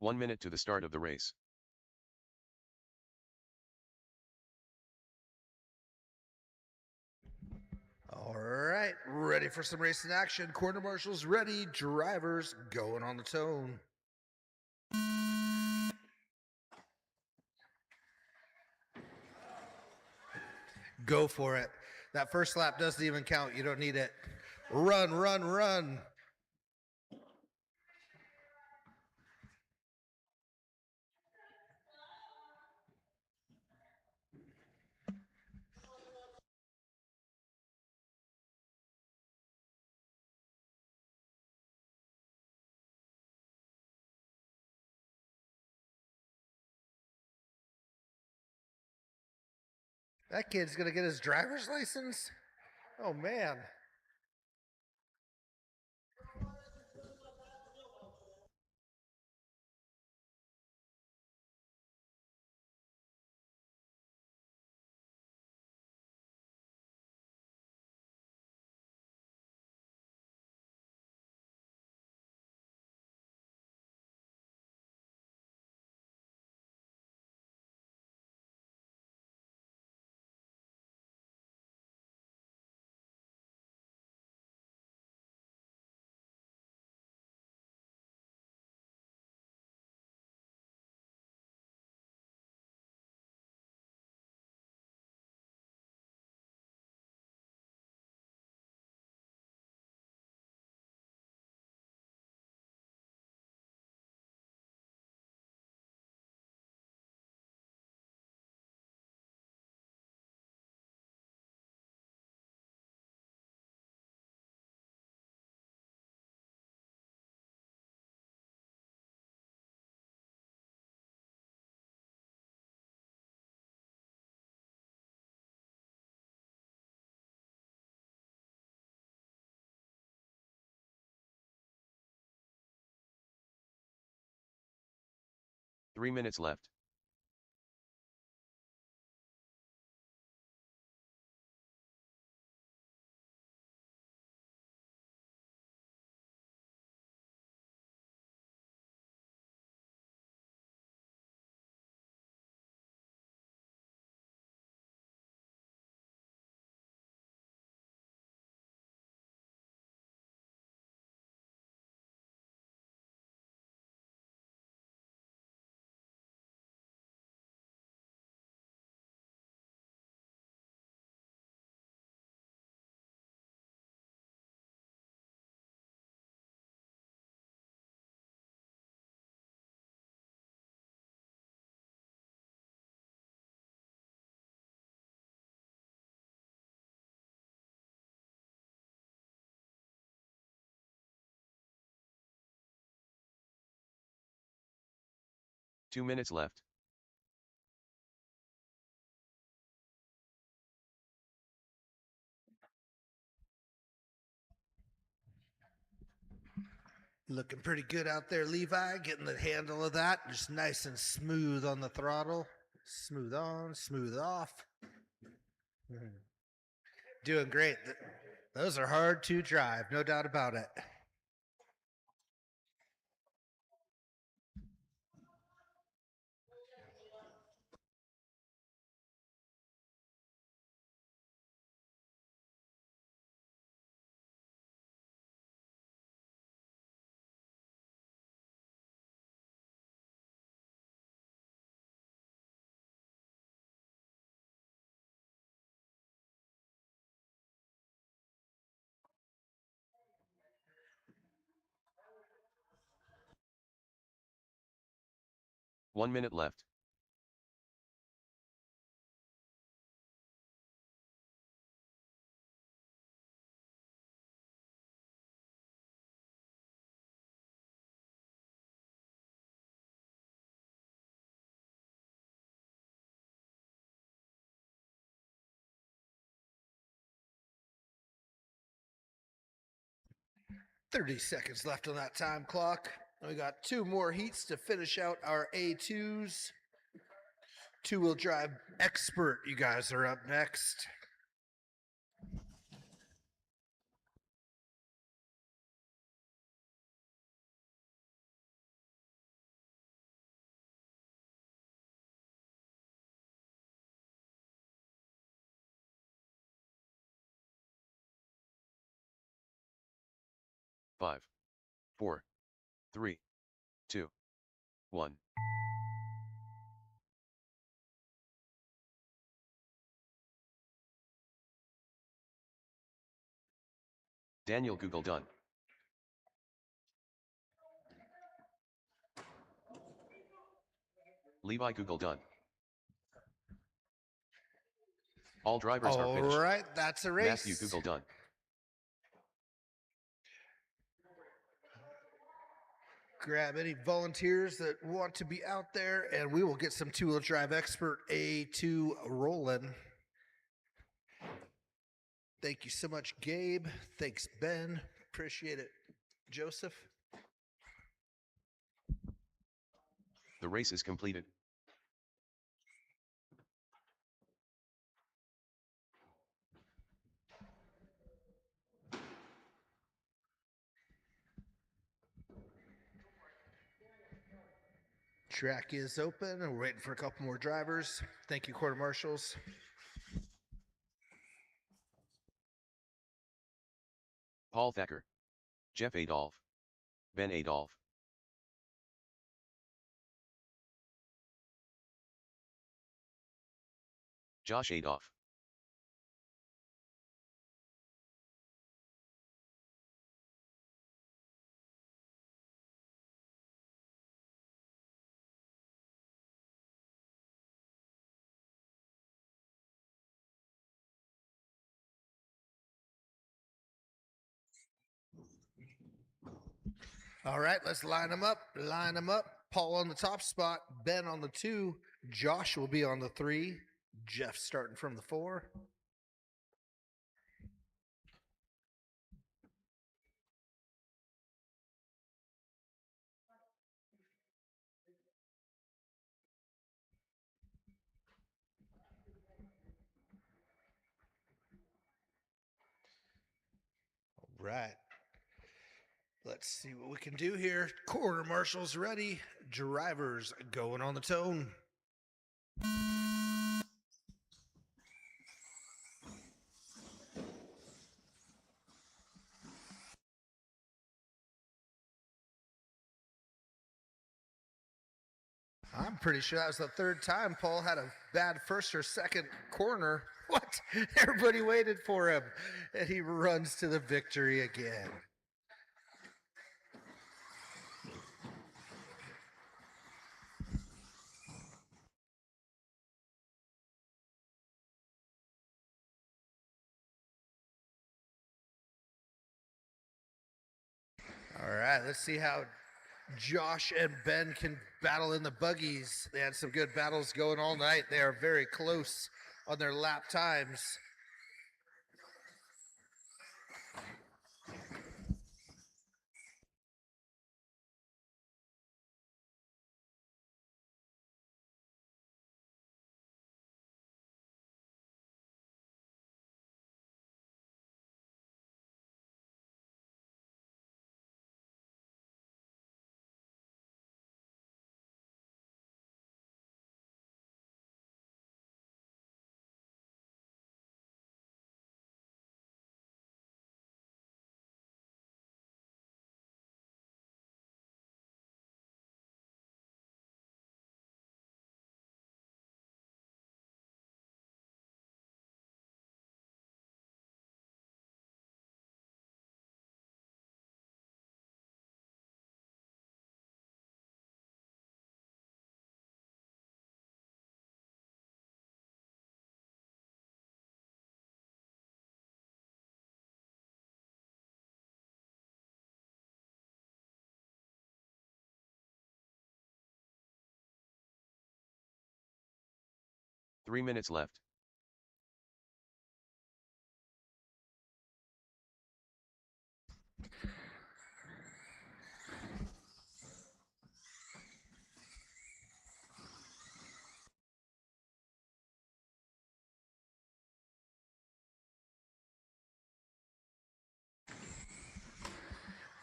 One minute to the start of the race. All right, ready for some racing action. Quarter marshals ready, drivers going on the tone. Go for it. That first lap doesn't even count. You don't need it. Run, run, run. That kid's going to get his driver's license? Oh, man. 3 minutes left. Two minutes left. Looking pretty good out there, Levi. Getting the handle of that. Just nice and smooth on the throttle. Smooth on, smooth off. Doing great. Those are hard to drive, no doubt about it. One minute left. $30 seconds left on that time clock. We got two more heats to finish out our A2s. Two-wheel drive expert, you guys are up next. Five, 4, 3, 2, 1. Daniel Google done. Levi Google done. All drivers are finished. All right, that's a race. Matthew Google done. Grab any volunteers that want to be out there, and we will get some two-wheel drive expert A2 rolling. Thank you so much, Gabe. Thanks, Ben. Appreciate it. Joseph? The race is completed. Track is open, and we're waiting for a couple more drivers. Thank you, quarter marshals. Paul Thacker, Jeff Adolph, Ben Adolph, Josh Adolph, All right, let's line them up. Line them up. Paul on the top spot, Ben on the 2, Josh will be on the 3, Jeff starting from the 4. right. Let's see what we can do here. Quarter marshals ready. Drivers going on the tone. I'm pretty sure that was the third time Paul had a bad first or second corner. What? Everybody waited for him, and he runs to the victory again. All right, let's see how Josh and Ben can battle in the buggies. They had some good battles going all night. They are very close on their lap times. Three minutes left.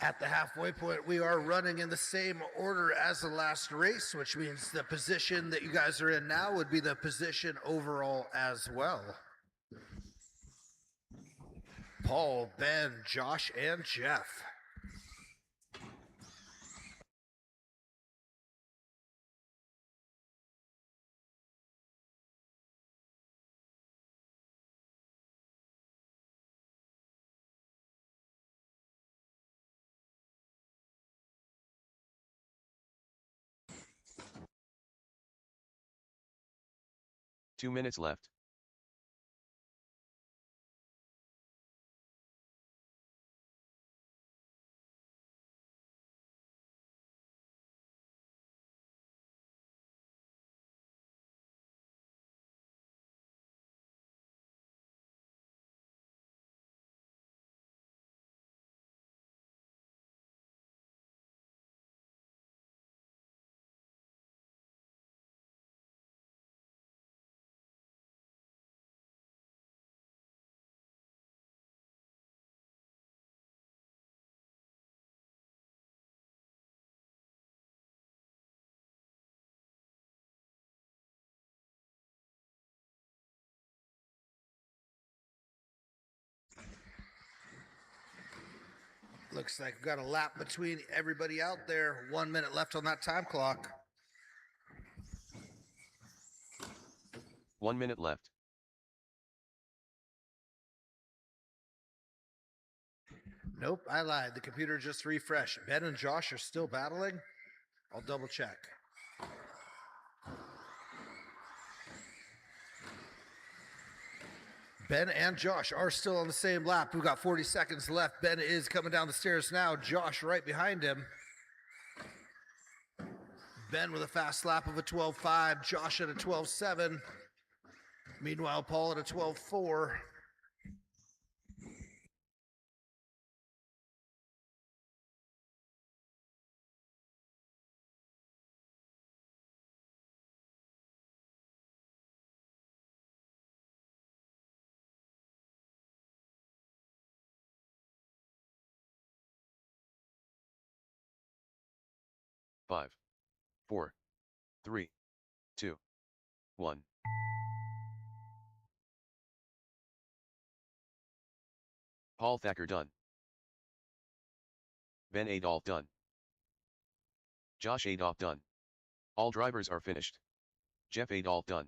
At the halfway point, we are running in the same order as the last race, which means the position that you guys are in now would be the position overall as well. Paul, Ben, Josh, and Jeff. Two minutes left. Looks like we've got a lap between everybody out there. 1 minute left on that time clock. 1 minute left. Nope, I lied. The computer just refreshed. Ben and Josh are still battling. I'll double check. Ben and Josh are still on the same lap. We've got 40 seconds left. Ben is coming down the stairs now. Josh right behind him. Ben with a fast lap of a 12.5. Josh at a 12.7. Meanwhile, Paul at a 12.4. 5, 4, 3, 2, 1. Paul Thacker done. Ben Adolph done. Josh Adolph done. All drivers are finished. Jeff Adolph done.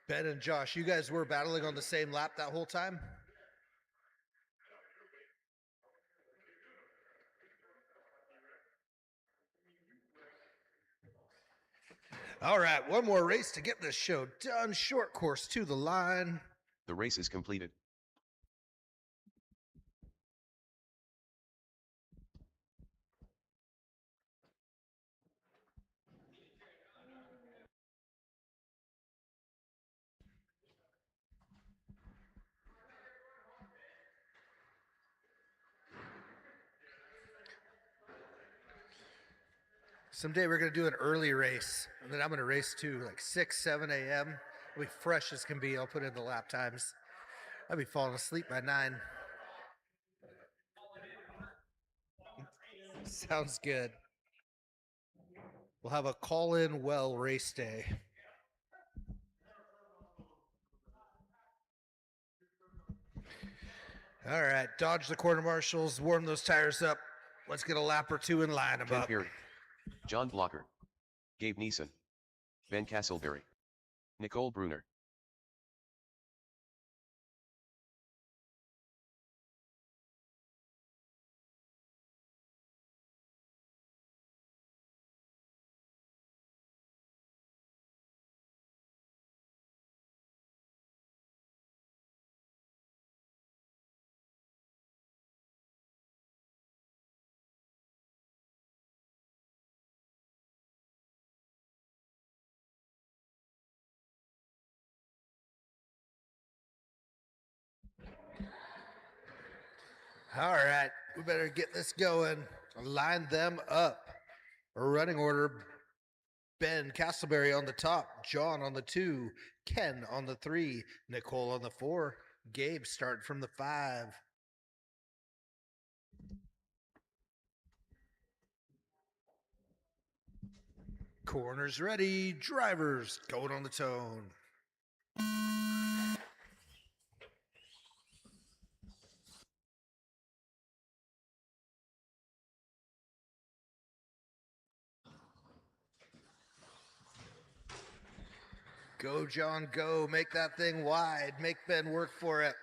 Ben and Josh, you guys were battling on the same lap that whole time? All right, one more race to get this show done. Short course to the line. The race is completed. Someday we're going to do an early race, and then I'm going to race too, like 6, 7 a.m. I'll be fresh as can be. I'll put in the lap times. I'll be falling asleep by 9. Sounds good. We'll have a call-in well race day. All right, dodge the quarter marshals, warm those tires up. Let's get a lap or two and line them Ken up. Perry, John Blocker, Gabe Neeson, Ben Castleberry, Nicole Bruner. All right, we better get this going. Line them up. Running order: Ben Castleberry on the top, John on the 2, Ken on the 3, Nicole on the 4, Gabe starting from the 5. Corners ready, drivers going on the tone. Go, John, go. Make that thing wide. Make Ben work for it.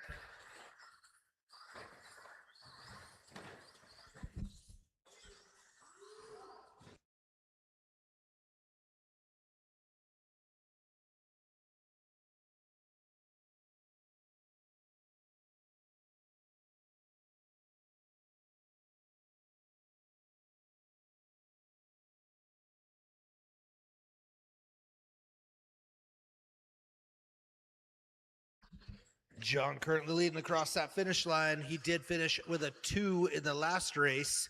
John currently leading across that finish line. He did finish with a 2 in the last race.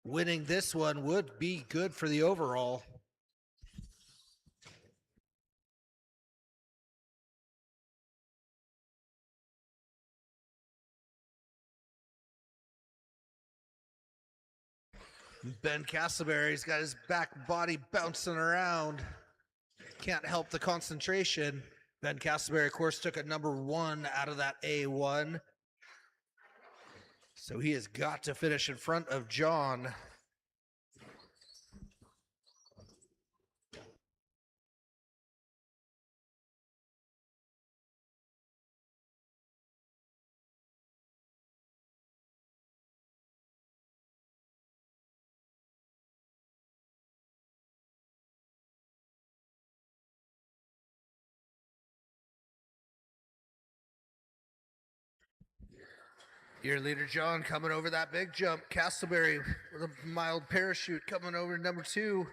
Winning this one would be good for the overall. Ben Castleberry's got his back body bouncing around. Can't help the concentration. Ben Castleberry, of course, took a number 1 out of that A1. So he has got to finish in front of John. Your leader, John, coming over that big jump. Castleberry with a mild parachute coming over number 2.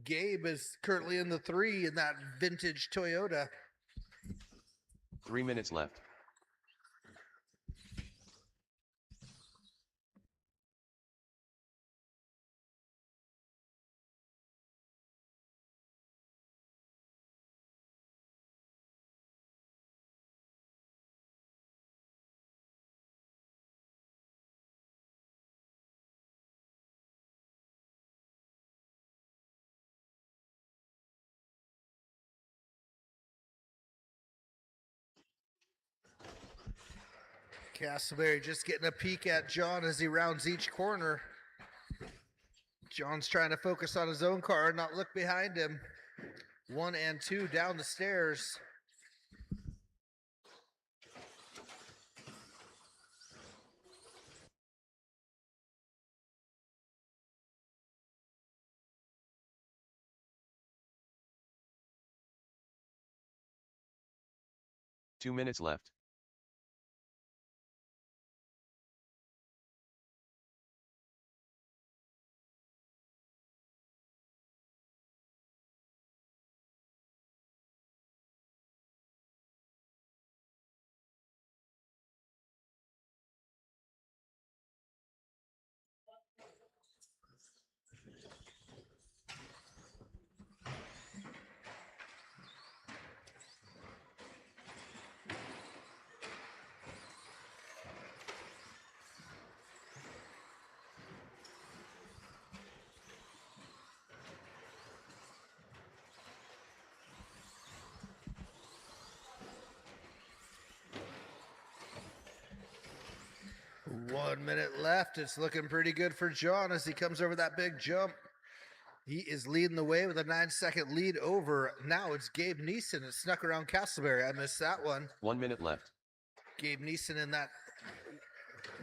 Gabe is currently in the 3 in that vintage Toyota. 3 minutes left. Castleberry just getting a peek at John as he rounds each corner. John's trying to focus on his own car and not look behind him. 1 and 2 down the stairs. Two minutes left. One minute left. It's looking pretty good for John as he comes over that big jump. He is leading the way with a 9-second lead over. Now it's Gabe Neeson. It snuck around Castleberry. I missed that one. 1 minute left. Gabe Neeson in that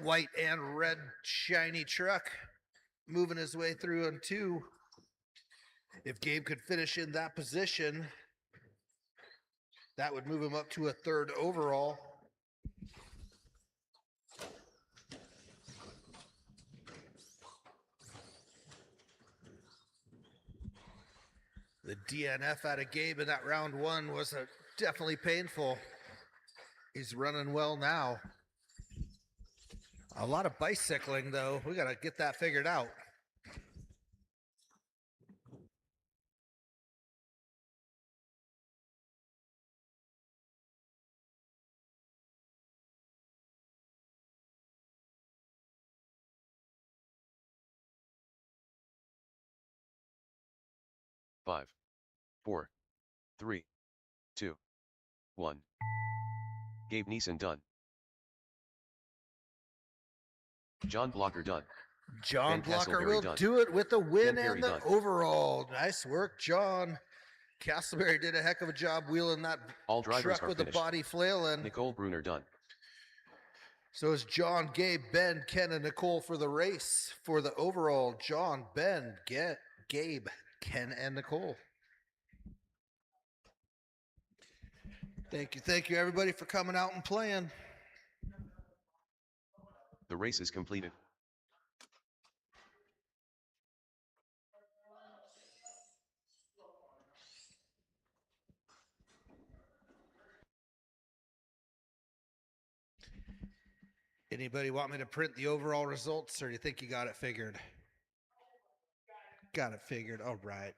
white and red shiny truck, moving his way through on 2. If Gabe could finish in that position, that would move him up to a 3rd overall. The DNF out of Gabe in that round 1 was definitely painful. He's running well now. A lot of bicycling, though. We got to get that figured out. Five, 4, 3, 2, 1. Gabe Neeson done. John Blocker done. John Ben Blocker Castleberry will done. do it with the win Ben Perry and the done. overall. Nice work, John. Castleberry did a heck of a job wheeling that All drivers truck are with finished. the body flailing. Nicole Bruner done. So it's John, Gabe, Ben, Ken, and Nicole for the race. For the overall, John, Ben, Gabe, Ken, and Nicole. Thank you, everybody, for coming out and playing. The race is completed. Anybody want me to print the overall results, or do you think you got it figured? Got it figured. All right.